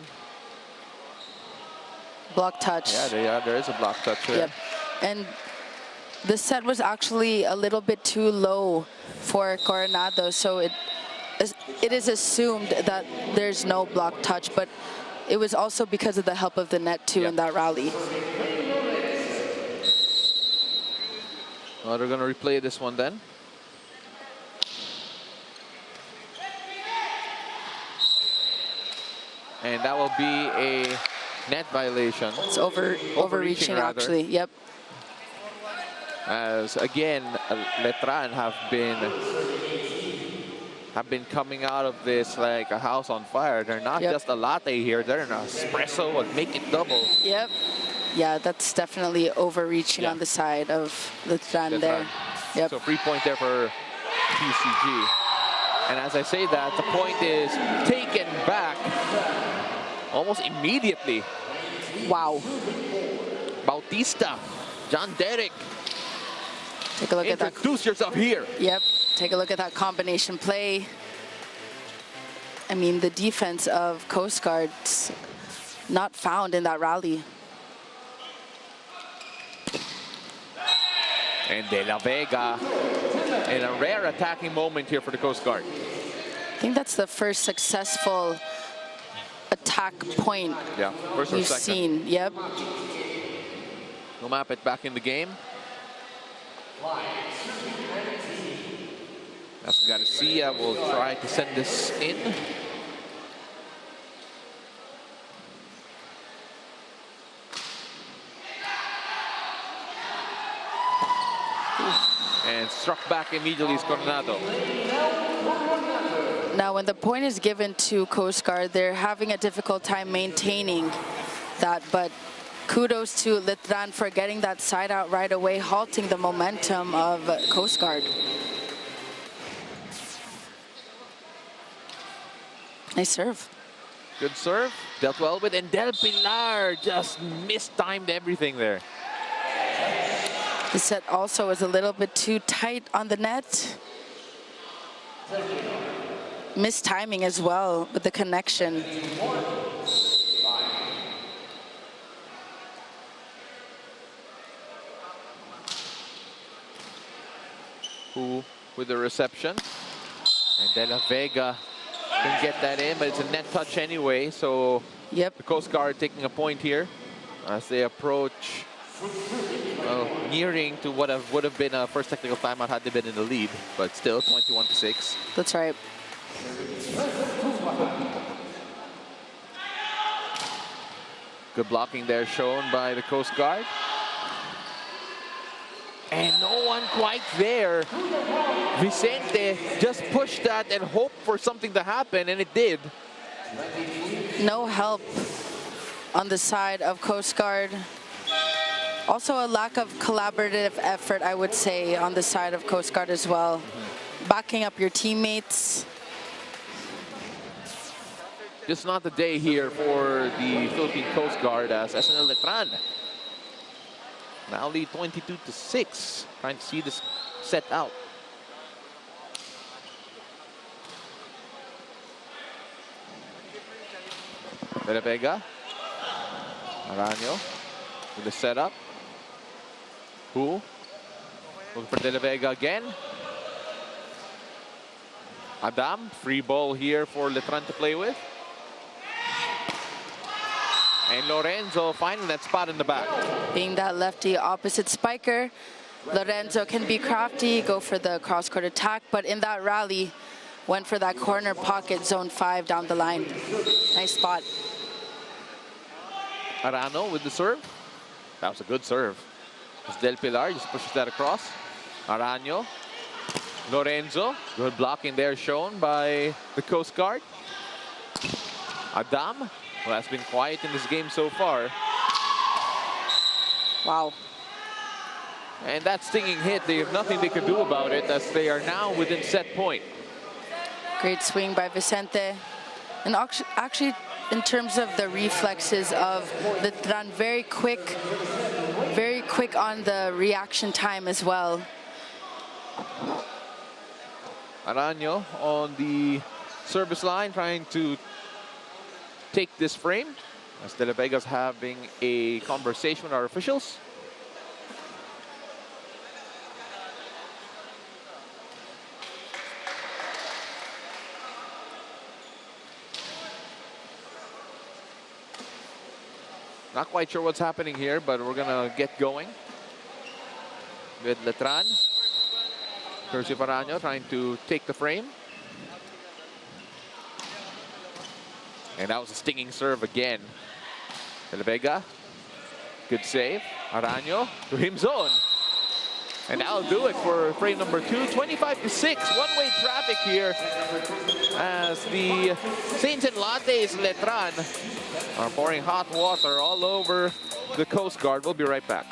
Block touch. Yeah, there is a block touch there. Yep. And the set was actually a little bit too low for Coronado, so it is assumed that there's no block touch, but it was also because of the help of the net too in that rally. Well, they're going to replay this one then. And that will be a net violation. It's overreaching actually. Yep. As again, Letran have been coming out of this like a house on fire. They're not just a latte here, they're an espresso and make it double. Yep. Yeah, that's definitely overreaching on the side of Letran there. Yep. So free point there for PCG. And as I say that, the point is taken back almost immediately. Wow. Bautista, John Derek. Take a look at that. Introduce yourself here. Yep. Take a look at that combination play. I mean, the defense of Coast Guard's not found in that rally. And De La Vega in a rare attacking moment here for the Coast Guard. I think that's the first successful attack point first or we've second. seen. Yep. Lumapit back in the game. That's Garcia will try to send this in. And struck back immediately is Coronado. Now, when the point is given to Coast Guard, they're having a difficult time maintaining that, but kudos to Letran for getting that side out right away, halting the momentum of Coast Guard. Nice serve. Good serve, dealt well with, and Del Pilar just mistimed everything there. The set also was a little bit too tight on the net. Missed timing as well with the connection. Who with the reception, and De La Vega can get that in, but it's a net touch anyway, so the Coast Guard taking a point here as they approach, well, nearing to what would have been a first technical timeout had they been in the lead, but still 21-6. That's right. Good blocking there shown by the Coast Guard. And no one quite there. Vicente just pushed that and hoped for something to happen, and it did. No help on the side of Coast Guard. Also a lack of collaborative effort, I would say, on the side of Coast Guard as well. Backing up your teammates. It's not the day here for the Philippine Coast Guard as SNL Letran now lead 22-6. Trying to see this set out. De La Vega. Aranio with the setup. Who? Looking for De La Vega again. Adam, free ball here for Letran to play with. And Lorenzo finding that spot in the back. Being that lefty opposite spiker, Lorenzo can be crafty, go for the cross-court attack, but in that rally, went for that corner pocket, zone 5 down the line. Nice spot. Arano with the serve. That was a good serve. It's Del Pilar just pushes that across. Arano. Lorenzo. Good blocking there shown by the Coast Guard. Adam, who has been quiet in this game so far. Wow. And that stinging hit, they have nothing they can do about it as they are now within set point. Great swing by Vicente. And actually, in terms of the reflexes of Letran, very quick on the reaction time as well. Arano on the service line trying to take this frame as De La Vega's having a conversation with our officials. Not quite sure what's happening here, but we're gonna get going with Letran. Percy Arano trying to take the frame. And that was a stinging serve again. De La Vega, good save. Arano to him zone. And that'll do it for frame number 2. 25-6, one-way traffic here as the Saints and Lattes Letran are pouring hot water all over the Coast Guard. We'll be right back.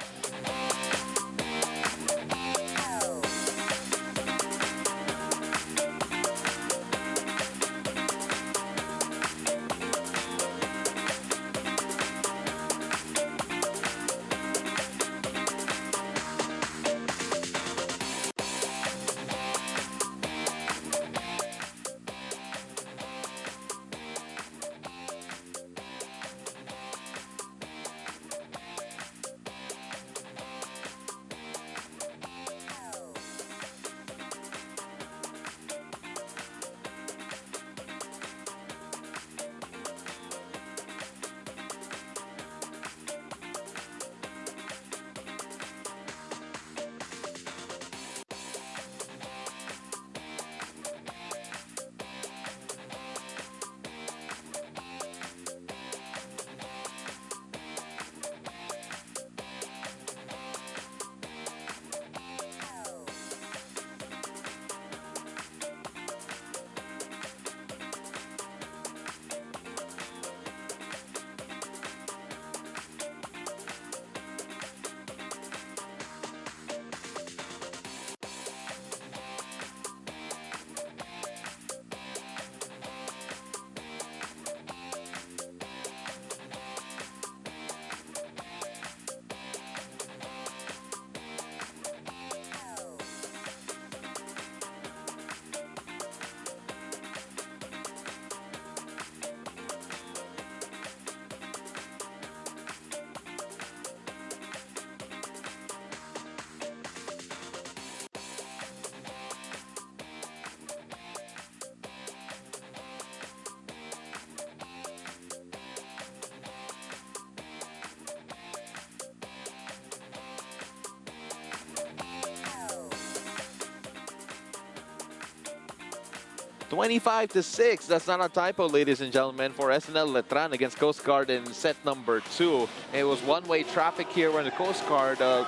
(25-6). That's not a typo, ladies and gentlemen, for SNL Letran against Coast Guard in set number 2. It was one-way traffic here when the Coast Guard, to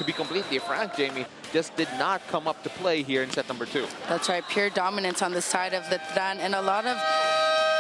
be completely frank, Jamie, just did not come up to play here in set number 2. That's right, pure dominance on the side of Letran, and a lot of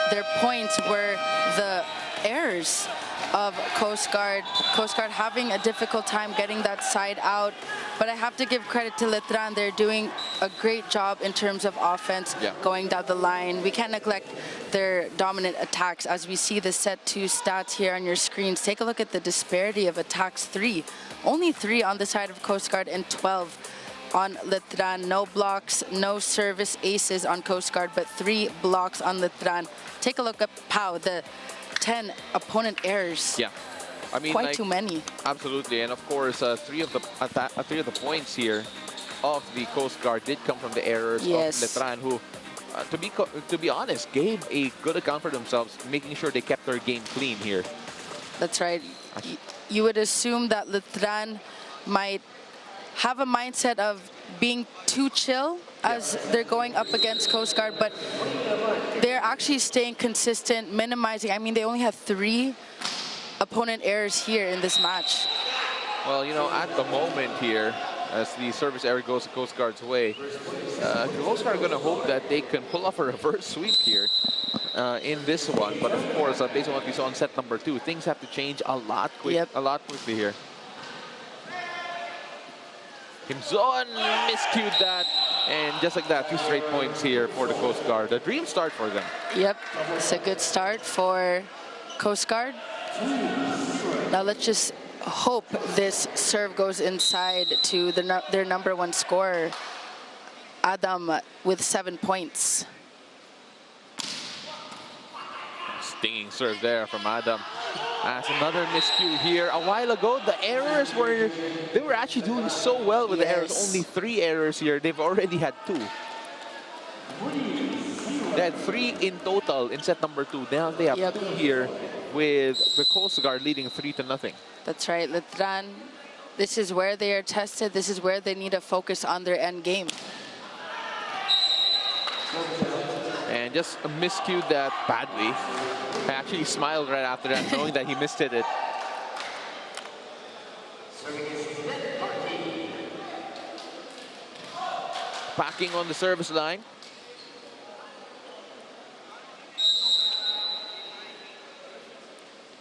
their points were the errors of Coast Guard. Coast Guard having a difficult time getting that side out. But I have to give credit to Letran. They're doing a great job in terms of offense going down the line. We can't neglect their dominant attacks as we see the set 2 stats here on your screens. Take a look at the disparity of attacks. 3. Only 3 on the side of Coast Guard and 12 on Letran. No blocks, no service aces on Coast Guard, but 3 blocks on Letran. Take a look at Pau, the 10 opponent errors. Yeah. I mean, Quite like, too many. Absolutely, and of course, three of the points here of the Coast Guard did come from the errors Yes. of Letran, who, to be honest, gave a good account for themselves, making sure they kept their game clean here. That's right. You would assume that Letran might have a mindset of being too chill as they're going up against Coast Guard, but they're actually staying consistent, minimizing. I mean, they only have 3 opponent errors here in this match. Well, you know, at the moment here, as the service error goes the Coast Guard's way, the Coast Guard are going to hope that they can pull off a reverse sweep here in this one. But of course, based on what we saw in set number 2, things have to change a lot quickly here. Kimzon miscued that, and just like that, 2 straight points here for the Coast Guard. A dream start for them. Yep, it's a good start for Coast Guard. Now let's just hope this serve goes inside to their number 1 scorer, Adam, with 7 points. Stinging serve there from Adam. As another miscue here. A while ago, the errors were, they were actually doing so well with the errors. Only 3 errors here. They've already had 2. They had 3 in total in set number 2. Now they have 2 here with the Coast Guard leading 3-0. That's right, Letran. This is where they are tested. This is where they need to focus on their end game. And just miscued that badly. I actually smiled right after that, knowing that he missed it. Packing on the service line.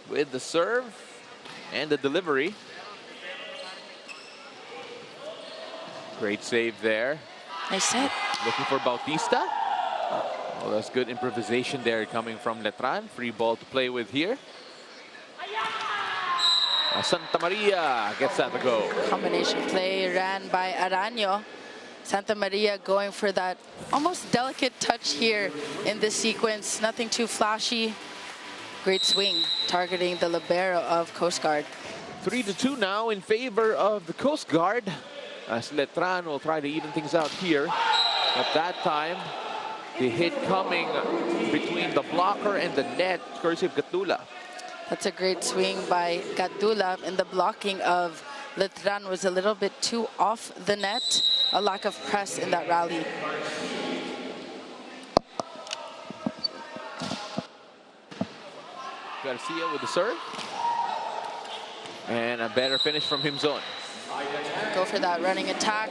With the serve and the delivery. Great save there. Nice set. Looking for Bautista. Oh, that's good improvisation there coming from Letran. Free ball to play with here. Santa Maria gets that to go. Combination play ran by Araño. Santa Maria going for that almost delicate touch here in this sequence. Nothing too flashy. Great swing targeting the libero of Coast Guard. 3-2 now in favor of the Coast Guard, as Letran will try to even things out here. At that time, the hit coming between the blocker and the net, courtesy of Gatdula. That's a great swing by Gatdula, and the blocking of Letran was a little bit too off the net. A lack of press in that rally. Garcia with the serve. And a better finish from Himzon. Go for that running attack.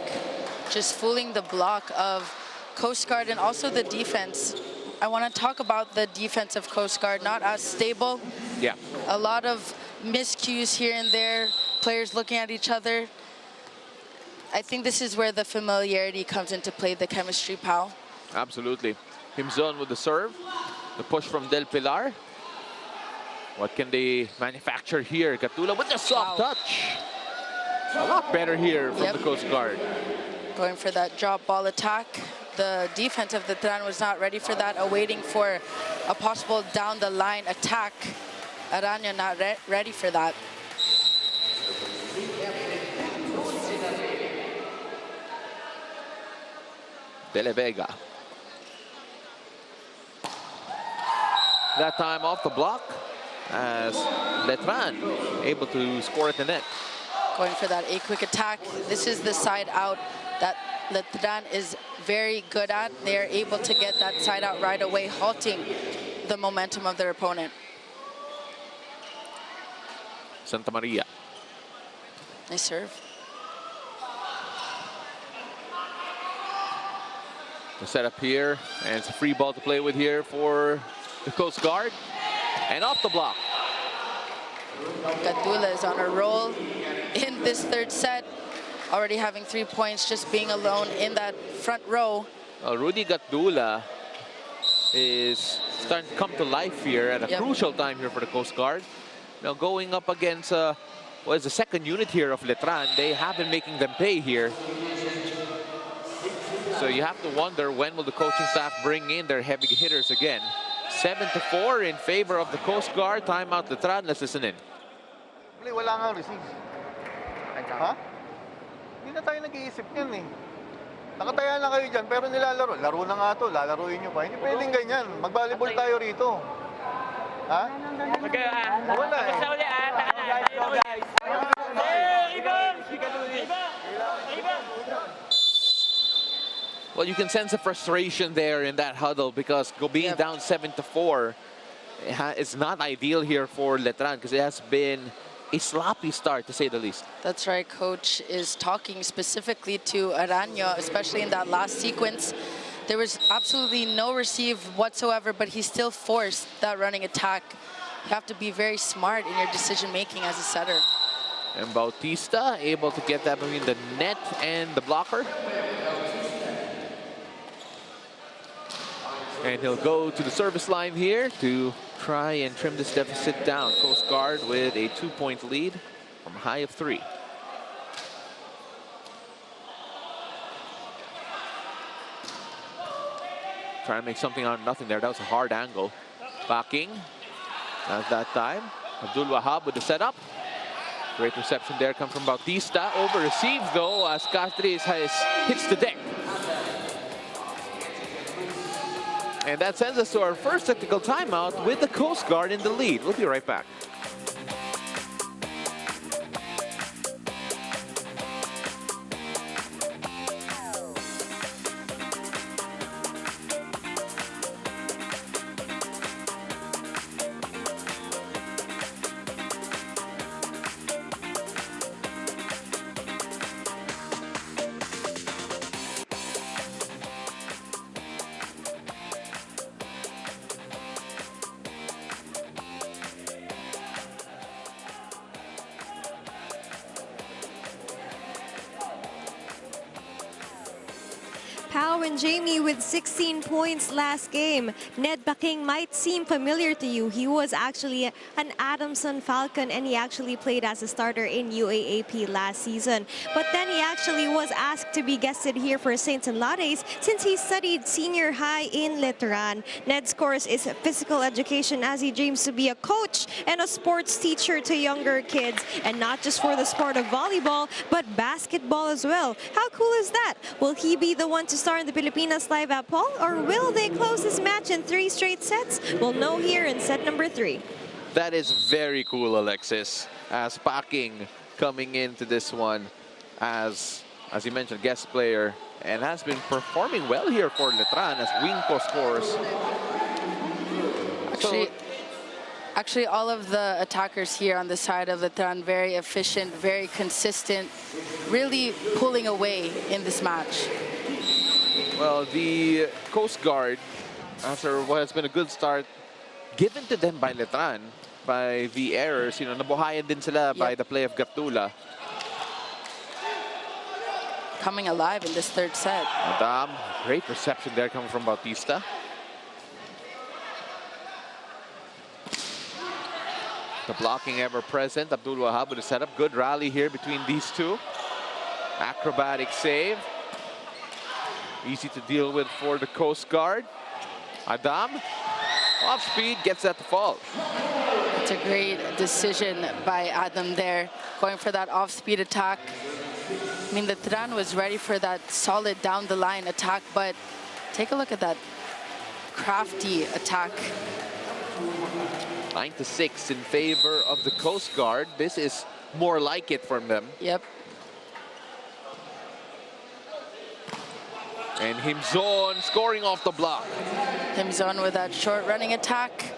Just fooling the block of Coast Guard and also the defense. I want to talk about the defense of Coast Guard, not as stable. Yeah. A lot of miscues here and there, players looking at each other. I think this is where the familiarity comes into play, the chemistry, pal. Absolutely. Himzon with the serve. The push from Del Pilar. What can they manufacture here? Gatdula with the soft touch. A lot better here from the Coast Guard. Going for that drop ball attack. The defense of the Letran was not ready for that, awaiting for a possible down the line attack. Araño not ready for that. De La Vega. That time off the block as Letran able to score at the net. Going for that quick attack. This is the side out that Letran is very good at. They are able to get that side out right away, halting the momentum of their opponent. Santa Maria. Nice serve. The setup here, and it's a free ball to play with here for the Coast Guard. And off the block. Gatdula is on a roll in this third set. Already having 3 points, just being alone in that front row. Rudy Gatdula is starting to come to life here at a crucial time here for the Coast Guard. Now going up against what is the second unit here of Letran. They have been making them pay here. So you have to wonder, when will the coaching staff bring in their heavy hitters again? 7-4 in favor of the Coast Guard. Timeout Letran. Let's listen in. Wala nga receive. Ha? Hindi na tayo nag-iisip yan eh. Nakataya na kayo dyan, pero nilalaro. Laro na nga to, lalaruin nyo pa. Hindi pwedeng ganyan. Mag-volleyball tayo rito. Ha? Wala eh. Well, you can sense the frustration there in that huddle because being down 7-4 is not ideal here for Letran because it has been a sloppy start, to say the least. That's right. Coach is talking specifically to Araño, especially in that last sequence. There was absolutely no receive whatsoever, but he still forced that running attack. You have to be very smart in your decision-making as a setter. And Bautista able to get that between the net and the blocker. And he'll go to the service line here to try and trim this deficit down. Coast Guard with a 2-point lead from a high of 3. Trying to make something out of nothing there. That was a hard angle. Backing. As that time. Abdul Wahab with the setup. Great reception there comes from Bautista. Over received though as Castriz hits the deck. And that sends us to our first technical timeout with the Coast Guard in the lead. We'll be right back. Pau and Jamie with 16 points last game. Ned Baking might seem familiar to you. He was actually an Adamson Falcon and he actually played as a starter in UAAP last season. But then he actually was asked to be guested here for Saints and Lattes since he studied senior high in Letran. Ned's course is physical education as he dreams to be a coach and a sports teacher to younger kids. And not just for the sport of volleyball, but basketball as well. How cool is that? Will he be the one to start in the Pilipinas Live at Paul, or will they close this match in 3 straight sets? We'll know here in set number 3. That is very cool, Alexis. As Packing coming into this one as you mentioned, guest player, and has been performing well here for Letran as Winco scores. Actually, all of the attackers here on the side of Letran, very efficient, very consistent, really pulling away in this match. Well, the Coast Guard, after what has been a good start, given to them by Letran, by the errors, nabuhayan din sila by the play of Gatula. Coming alive in this third set. Madam, great reception there coming from Bautista. The blocking ever present. Abdul Wahab with a setup. Good rally here between these two. Acrobatic save. Easy to deal with for the Coast Guard. Adam, off speed, gets that to fall. It's a great decision by Adam there, going for that off-speed attack. I mean, the Letran was ready for that solid down-the-line attack, but take a look at that crafty attack. 9-6 in favor of the Coast Guard. This is more like it from them. Yep. And Himzon scoring off the block. Himzon with that short running attack.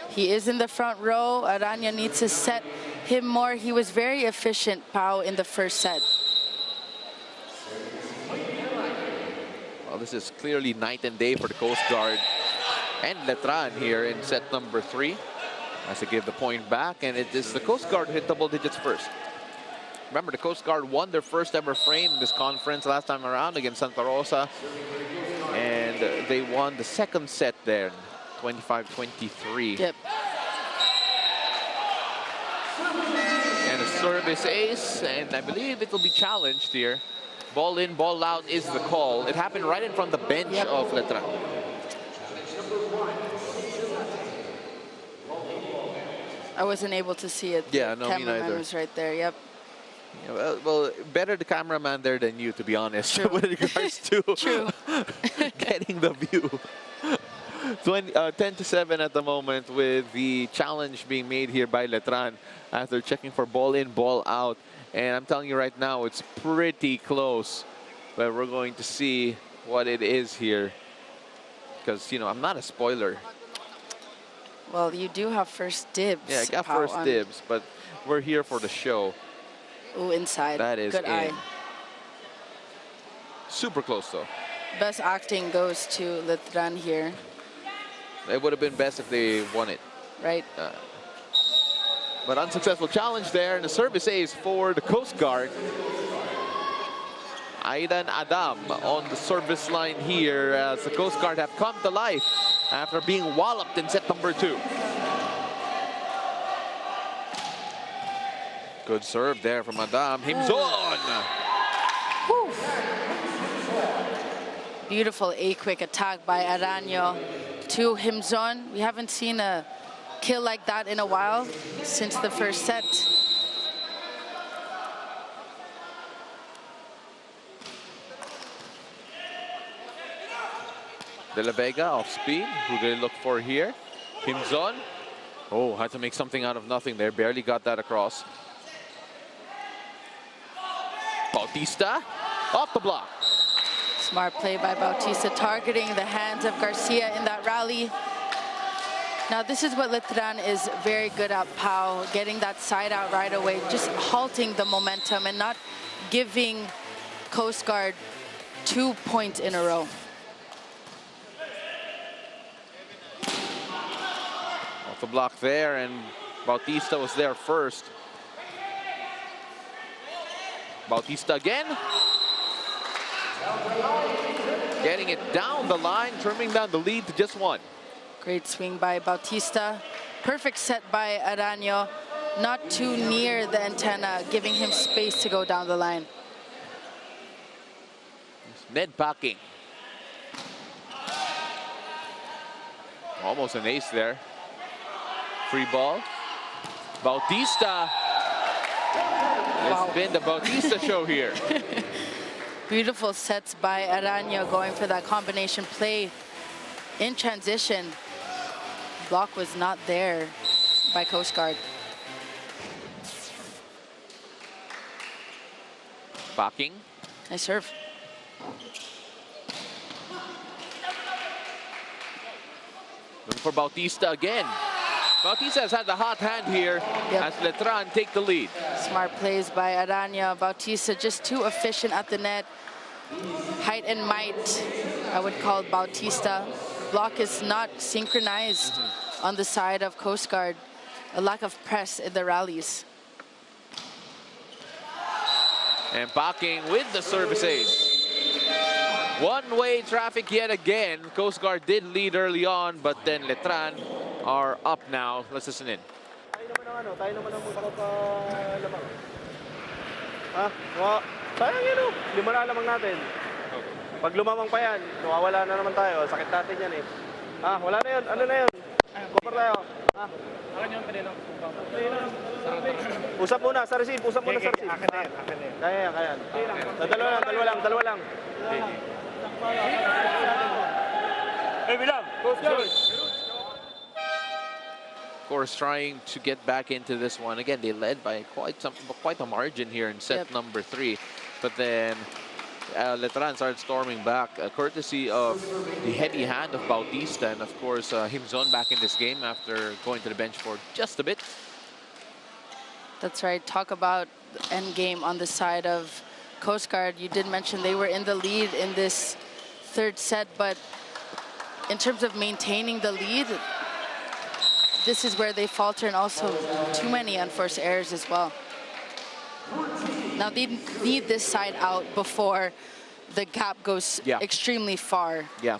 He is in the front row. Araño needs to set him more. He was very efficient, Pau, in the first set. Well, this is clearly night and day for the Coast Guard and Letran here in set number 3. As they give the point back, and it is the Coast Guard who hit double digits first. Remember, the Coast Guard won their first ever frame in this conference last time around against Santa Rosa. And they won the second set there, 25-23. Yep. And a service ace, and I believe it will be challenged here. Ball in, ball out is the call. It happened right in front of the bench of Letran. I wasn't able to see it. Yeah, The no, me cameraman neither. was right there. Yep. Yeah, well, better the cameraman there than you, to be honest, True. with regards to True. getting the view. 10-7 at the moment, with the challenge being made here by Letran after checking for ball in, ball out. And I'm telling you right now, it's pretty close. But we're going to see what it is here. Because, you know, I'm not a spoiler. Well, you do have first dibs. Yeah, I got Pao, first on- dibs, but we're here for the show. Ooh, inside. That is Good in. eye. Super close, though. Best acting goes to Letran here, It would have been best if they won it. right? But unsuccessful challenge there, and the service ace for the Coast Guard. Aidan Adam on the service line here as the Coast Guard have come to life after being walloped in set number 2. Good serve there from Adam. Himzon! Beautiful A-quick attack by Aranyo to Himzon. We haven't seen a kill like that in a while since the first set. De La Vega off speed. Who they look for here? Himzon. Oh, had to make something out of nothing there. Barely got that across. Bautista off the block. Smart play by Bautista, targeting the hands of Garcia in that rally. Now, this is what Letran is very good at, Pau, getting that side out right away, just halting the momentum and not giving Coast Guard 2 points in a row. Off the block there, and Bautista was there first. Bautista again. Getting it down the line, trimming down the lead to just 1. Great swing by Bautista. Perfect set by Aranyo. Not too near the antenna, giving him space to go down the line. Ned Packing. Almost an ace there. Free ball. Bautista. It's been the Bautista show here. Beautiful sets by Aranyo, going for that combination play in transition. Block was not there by Coast Guard. Packing. Nice serve. Looking for Bautista again. Bautista has had the hot hand here as Letran take the lead. Smart plays by Aranyo. Bautista just too efficient at the net. Height and might, I would call Bautista. Block is not synchronized on the side of Coast Guard. A lack of press in the rallies. And Packing with the service ace. One-way traffic yet again. Coast Guard did lead early on, but then Letran are up now. Let's listen in. Tayo naman ang magpapalamang. Sayang yun oh. Lima na lamang natin. Pag lumamang pa yan, nawawala na naman tayo. Sakit natin yan eh. Wala na yun. Ano na yun? Kupar tayo. Akin yung kanino. Usap muna sa receive. Usap muna sa receive. Akin na yan. Kaya yan, kaya yan. Dalawa lang. Hey, bilang. Coast Guard. Of course, trying to get back into this one. Again, they led by quite a margin here in set number 3. But then Letran started storming back, courtesy of the heavy hand of Bautista. And of course, Himzon back in this game after going to the bench for just a bit. That's right. Talk about the end game on the side of Coast Guard. You did mention they were in the lead in this third set, but in terms of maintaining the lead, this is where they falter, and also too many unforced errors as well. Now they need this side out before the gap goes extremely far. Yeah.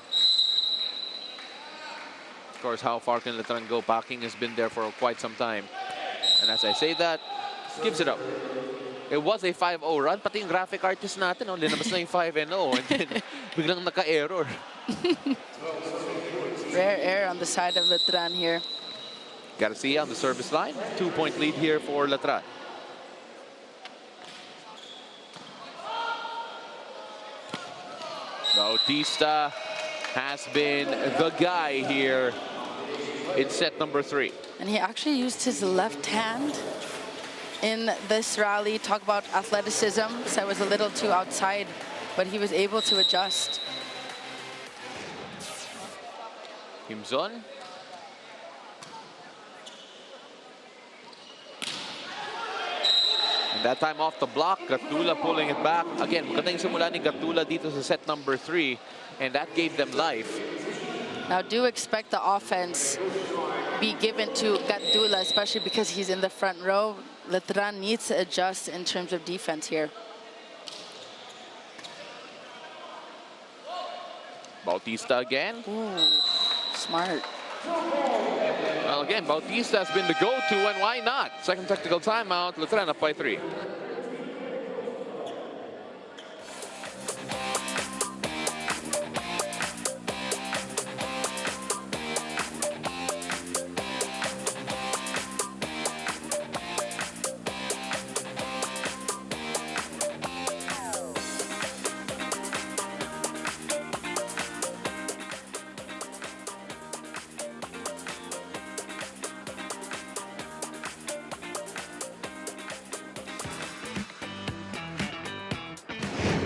Of course, how far can Letran go? Packing has been there for quite some time. And as I say that, gives it up. It was a 5-0 run. Pati yung graphic artist natin, linabas na yung 5-0. And then, biglang naka-error. Rare error on the side of Letran here. Garcia on the service line. 2-point lead here for Letran. Bautista has been the guy here in set number 3. And he actually used his left hand in this rally. Talk about athleticism. So I was a little too outside, but he was able to adjust. Himzon. And that time off the block, Gatula pulling it back. Again, magandang simula ni Gatula dito sa set number 3, and that gave them life. Now do expect the offense be given to Gatula, especially because he's in the front row. Letran needs to adjust in terms of defense here. Bautista again. Ooh, smart. Well, again, Bautista has been the go-to, and why not? Second technical timeout, Letran up by 3.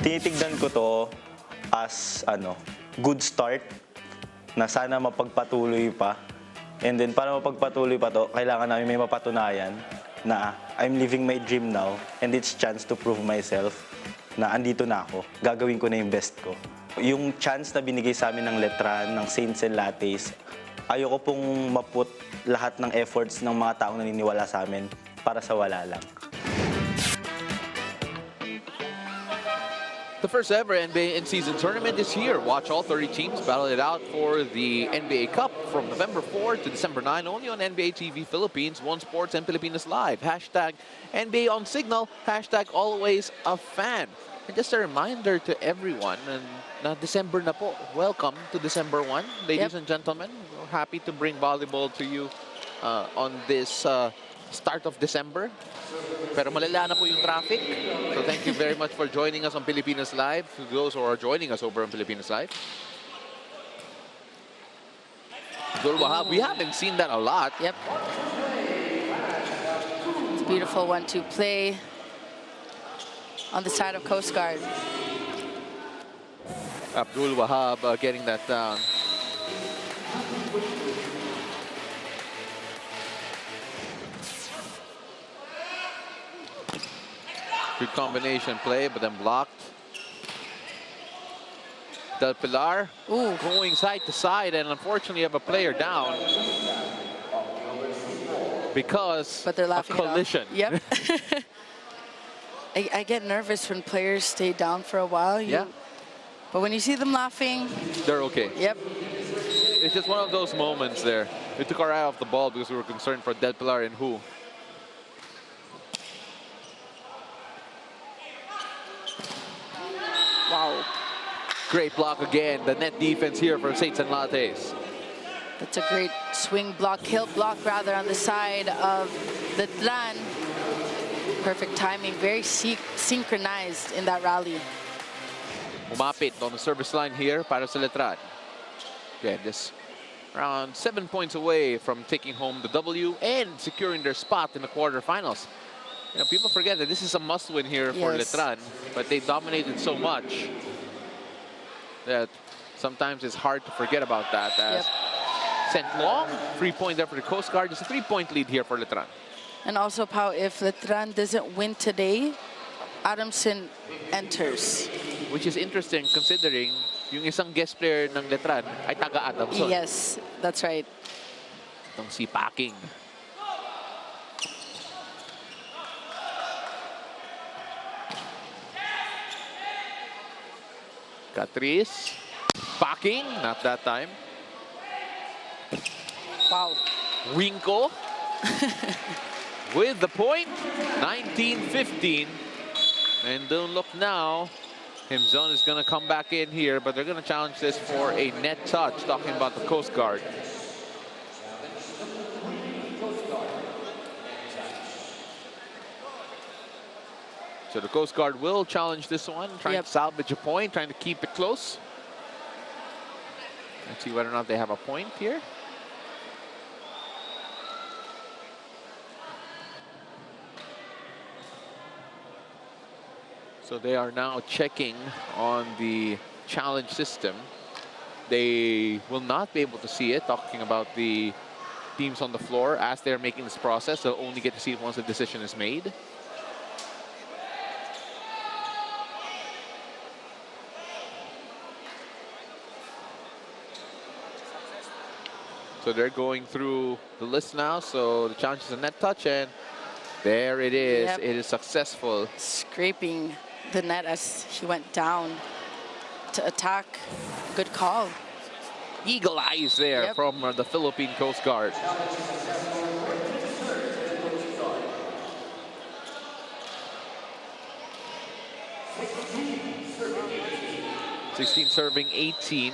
Tinitignan ko to as good start na sana mapagpatuloy pa. And then para mapagpatuloy pa to, kailangan namin may mapatunayan na I'm living my dream now and it's chance to prove myself na andito na ako. Gagawin ko na yung best ko. Yung chance na binigay sa amin ng Letran, ng Saints and Lattes, ayoko pong maput lahat ng efforts ng mga taong naniniwala sa amin para sa wala lang. The first ever NBA in-season tournament is here. Watch all 30 teams battle it out for the NBA Cup from November 4 to December 9, only on NBA TV Philippines, One Sports, and Pilipinas Live. Hashtag NBA on Signal, hashtag always a fan. And just a reminder to everyone, na December na po. Welcome to December 1, ladies and gentlemen. We're happy to bring volleyball to you on this start of December. Pero malala na po yung traffic. So thank you very much for joining us on Pilipinas Live. To those who are joining us over on Pilipinas Live. We haven't seen that a lot. Yep. It's a beautiful 1-2 play on the side of Coast Guard. Abdul Wahab getting that down. Good combination play, but then blocked. Del Pilar going side to side, and unfortunately have a player down because but they're laughing of collision. Yep. I get nervous when players stay down for a while. Yeah. But when you see them laughing, they're okay. Yep. It's just one of those moments there. We took our eye off the ball because we were concerned for Del Pilar and who. Wow. Great block again. The net defense here for Saints and Lattes. That's a great swing block, kill block rather, on the side of Letran. Perfect timing, very synchronized in that rally. Umapit on the service line here para sa Letran. Again, just around 7 points away from taking home the W and securing their spot in the quarterfinals. You know, people forget that this is a must-win here for Letran, but they dominated so much that sometimes it's hard to forget about that. As sent long, 3-point there for the Coast Guard. It's a 3-point lead here for Letran. And also, Pao, if Letran doesn't win today, Adamson enters. Which is interesting considering yung isang guest player ng Letran ay taga Adamson. Yes, that's right. Itong si Packing. Catrice. Packing, not that time. Wow. Winko with the point, 19-15. And don't look now. Himzon is going to come back in here, but they're going to challenge this for a net touch, talking about the Coast Guard. So the Coast Guard will challenge this one, trying to salvage a point, trying to keep it close. Let's see whether or not they have a point here. So they are now checking on the challenge system. They will not be able to see it, talking about the teams on the floor as they're making this process. They'll only get to see it once the decision is made. So they're going through the list now. So the challenge is a net touch, and there it is. Yep. It is successful. Scraping the net as he went down to attack. Good call. Eagle eyes there from the Philippine Coast Guard. (16) serving 18.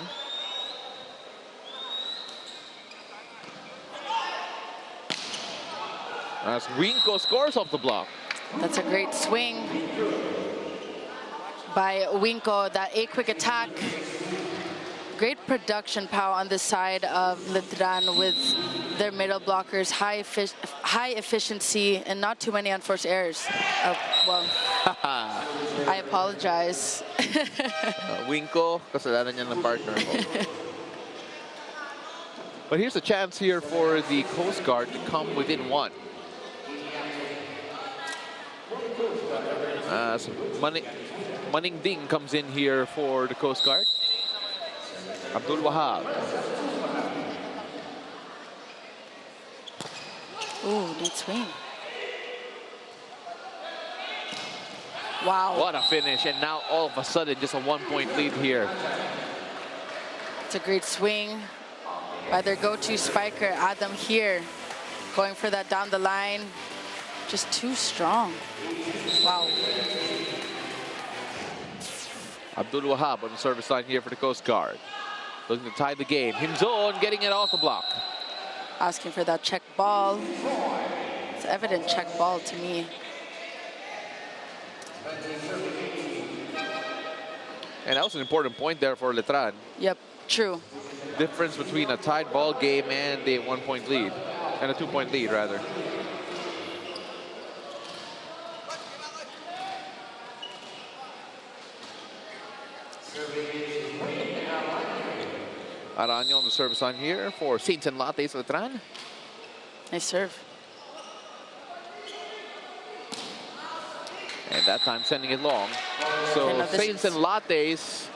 As Winko scores off the block. That's a great swing by Winko. That a quick attack. Great production power on the side of Letran with their middle blockers. High efficiency and not too many unforced errors. Well, I apologize. Winko, kasalanan niya ng partner ko. But here's a chance here for the Coast Guard to come within one. As Maning Ding comes in here for the Coast Guard. Abdul Wahab. Ooh, neat swing. Wow. What a finish. And now all of a sudden, just a 1-point lead here. It's a great swing by their go-to spiker, Adam here. Going for that down the line. Just too strong. Wow. Abdul Wahab on the service line here for the Coast Guard. Looking to tie the game. Himzon getting it off the block. Asking for that check ball. It's evident check ball to me. And that was an important point there for Letran. Yep, true. Difference between a tied ball game and a 1-point lead. And a 2-point lead, rather. Aranyo on the service line here for Saints and Lattes Letran. Nice serve. And that time sending it long. So Saints and Lattes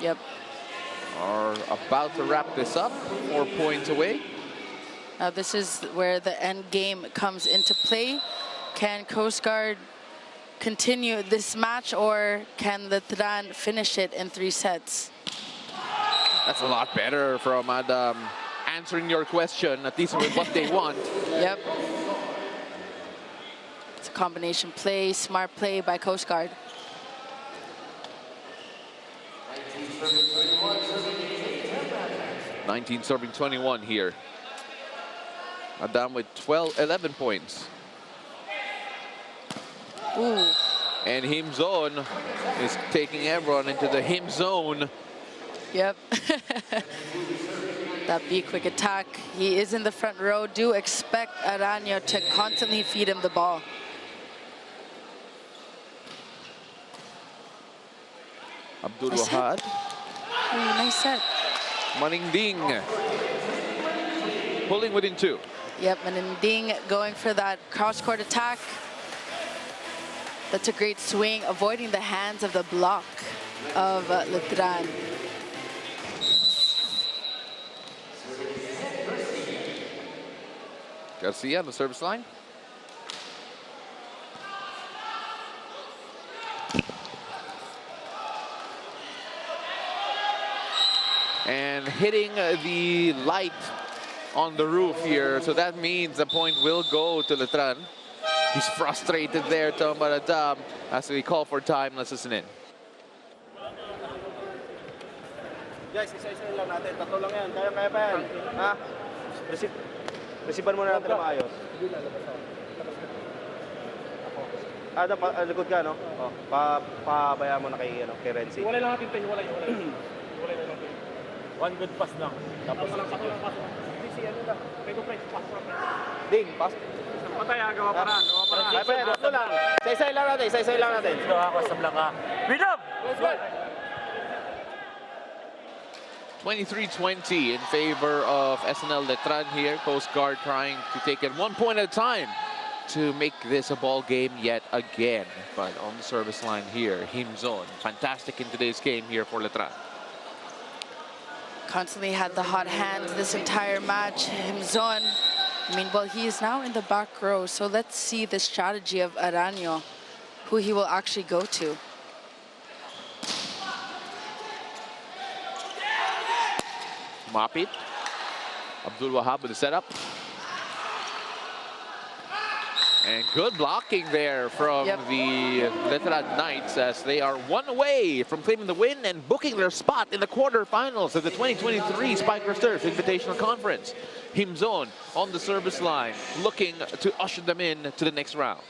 are about to wrap this up. 4 points away. Now this is where the end game comes into play. Can Coast Guard continue this match, or can Letran finish it in 3 sets? That's a lot better from Adam answering your question, at least with what they want. Yep. It's a combination play, smart play by Coast Guard. (19 serving 21 here. Adam with 11 points. Ooh. And Himzon is taking everyone into the him zone. Yep. That big quick attack. He is in the front row. Do expect Aranyo to constantly feed him the ball. Abdul Wahab. Nice set. Maning Ding pulling within 2. Yep, Maning Ding going for that cross-court attack. That's a great swing, avoiding the hands of the block of Letran. Garcia on the service line. And hitting the light on the roof here. So that means the point will go to Letran. He's frustrated there, Tom Baradam, as we call for time. Let's listen in. Guys, isa-isa lang natin. Tatlo lang yan. Kaya pa yan. Ha? Receive-an muna natin na maayos. Likod ka, no? Oh, pabayaan mo na kay Renzi. Wala lang natin tayo, wala. Wala lang tayo. One good pass lang. Tapos lang pass. Hindi si ano lang. May go press, pass. Ding, pass. Patay, gawa paraan. Ay, pa, tatlo lang. Isa-isa lang natin. Gawa ko sa blaka. Freedom! Let's go! 23-20 in favor of SNL Letran here. Coast Guard trying to take it 1 point at a time to make this a ball game yet again. But on the service line here, Himzon, fantastic in today's game here for Letran. Constantly had the hot hand this entire match. Himzon, I mean, well, he is now in the back row. So let's see the strategy of Aranyo, who he will actually go to. Mapit. Abdul Wahab with the setup. And good blocking there from the Letran Knights as they are 1 away from claiming the win and booking their spot in the quarterfinals of the 2023 Spiker Surf Invitational Conference. Himzon on the service line, looking to usher them in to the next round.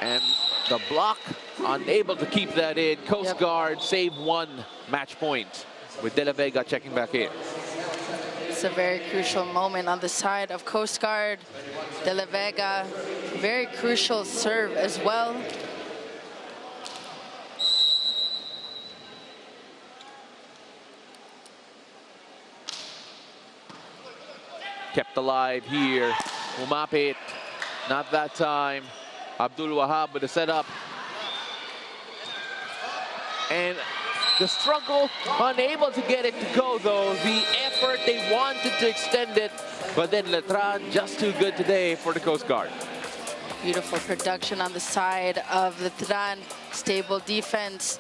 And the block, unable to keep that in. Coast Guard save 1 match point with De La Vega checking back in. It's a very crucial moment on the side of Coast Guard. De La Vega, very crucial serve as well. Kept alive here. Umapit, not that time. Abdul Wahab with the setup. And the struggle, unable to get it to go though. The effort, they wanted to extend it, but then Letran just too good today for the Coast Guard. Beautiful production on the side of Letran. Stable defense.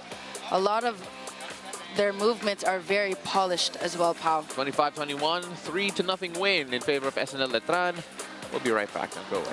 A lot of their movements are very polished as well, Pau. 25-21, 3-0 win in favor of SNL Letran. We'll be right back, now go away.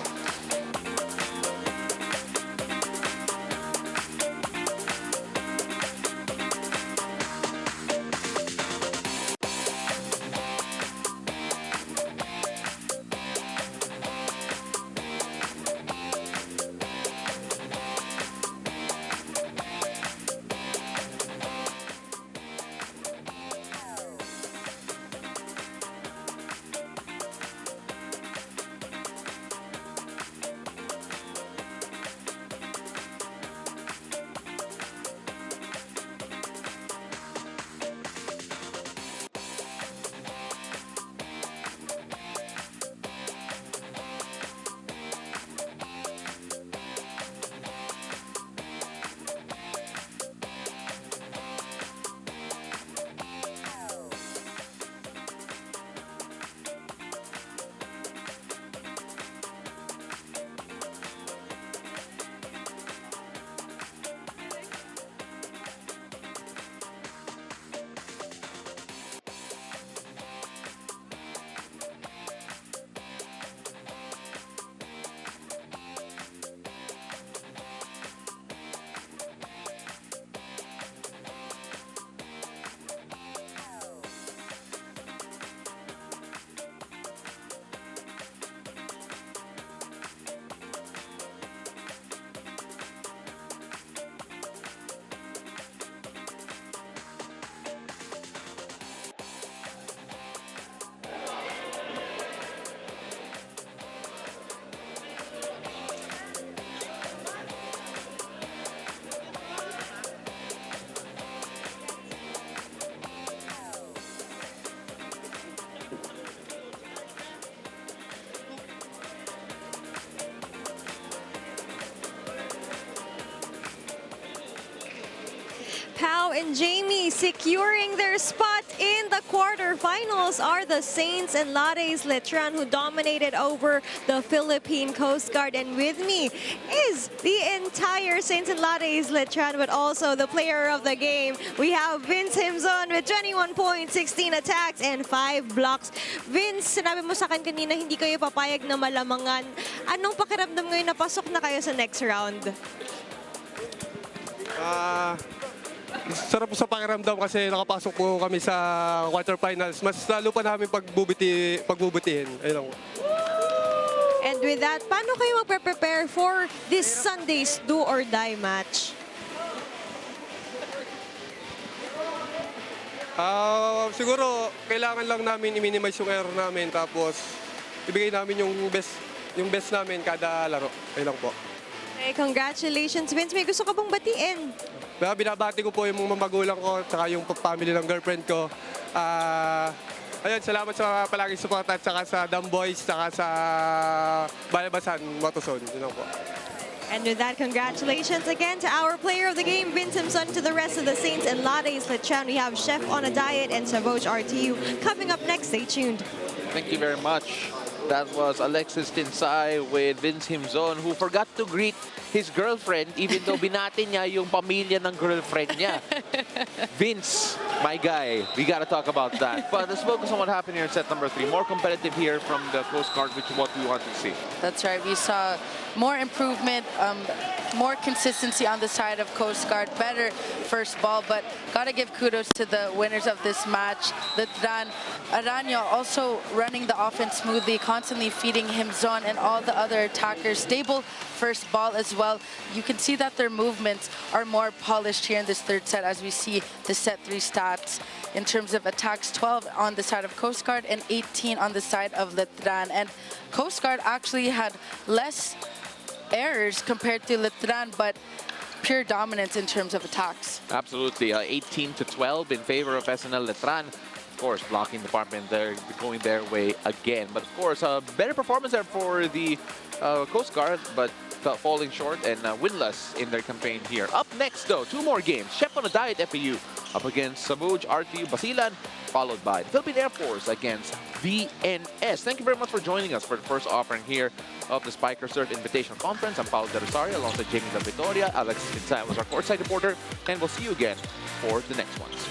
Pau and Jamie securing their spot in the quarterfinals are the Saints and Lattes Letran, who dominated over the Philippine Coast Guard. And with me is the entire Saints and Lattes Letran, but also the player of the game. We have Vince Himzon with 21 points, 16 attacks, and 5 blocks. Vince, sinabi mo sa akin kanina hindi kayo papayag na malamangan. Anong pakiramdam ngayon na pasok na kayo sa next round? Sarap po sa pakiramdam kasi nakapasok po kami sa quarterfinals. Mas lalo pa namin pagbubutihin. Ayun lang po. And with that, paano kayo magpe-prepare for this Sunday's do or die match? Siguro kailangan lang namin i-minimize yung error namin tapos ibigay namin yung best namin kada laro. Ayun lang po. Okay, congratulations, Vince. May gusto ka bang batiin? Binabati ko po yung mga magulang ko at yung family ng girlfriend ko. Ayun, salamat sa palaging support at saka sa Dam Boys, saka sa Balabasan, Motoson. Yun lang po. And with that, congratulations again to our player of the game, Vince Himson. To the rest of the Saints and Lattes Letran, we have Chef on a Diet and Savoj RTU coming up next. Stay tuned. Thank you very much. That was Alexis Tinsay with Vince Himzon, who forgot to greet his girlfriend even though binati niya yung pamilya ng girlfriend niya. Vince, my guy, we gotta talk about that. But let's focus on what happened here in set number 3. More competitive here from the Coast Guard, which is what we want to see. That's right. We saw more improvement, more consistency on the side of Coast Guard. Better first ball, but gotta give kudos to the winners of this match. Letran, Aranyo also running the offense smoothly, constantly feeding him zone and all the other attackers. Stable first ball as well. You can see that their movements are more polished here in this third set as we see the set 3 stats. In terms of attacks, 12 on the side of Coast Guard and 18 on the side of Letran. And Coast Guard actually had less errors compared to Letran, but pure dominance in terms of attacks. Absolutely, 18 to 12 in favor of SNL Letran. Of course, blocking department there going their way again. But of course, better performance there for the Coast Guard, but falling short and winless in their campaign here. Up next, though, 2 more games. Chef on a Diet FAU up against Sabuj RTU Basilan, followed by the Philippine Air Force against VNS. Thank you very much for joining us for the first offering here of the Spiker Cert Invitational Conference. I'm Paolo De Rosario alongside Jamie La Victoria. Alexis Tinsay was our courtside reporter, and we'll see you again for the next ones.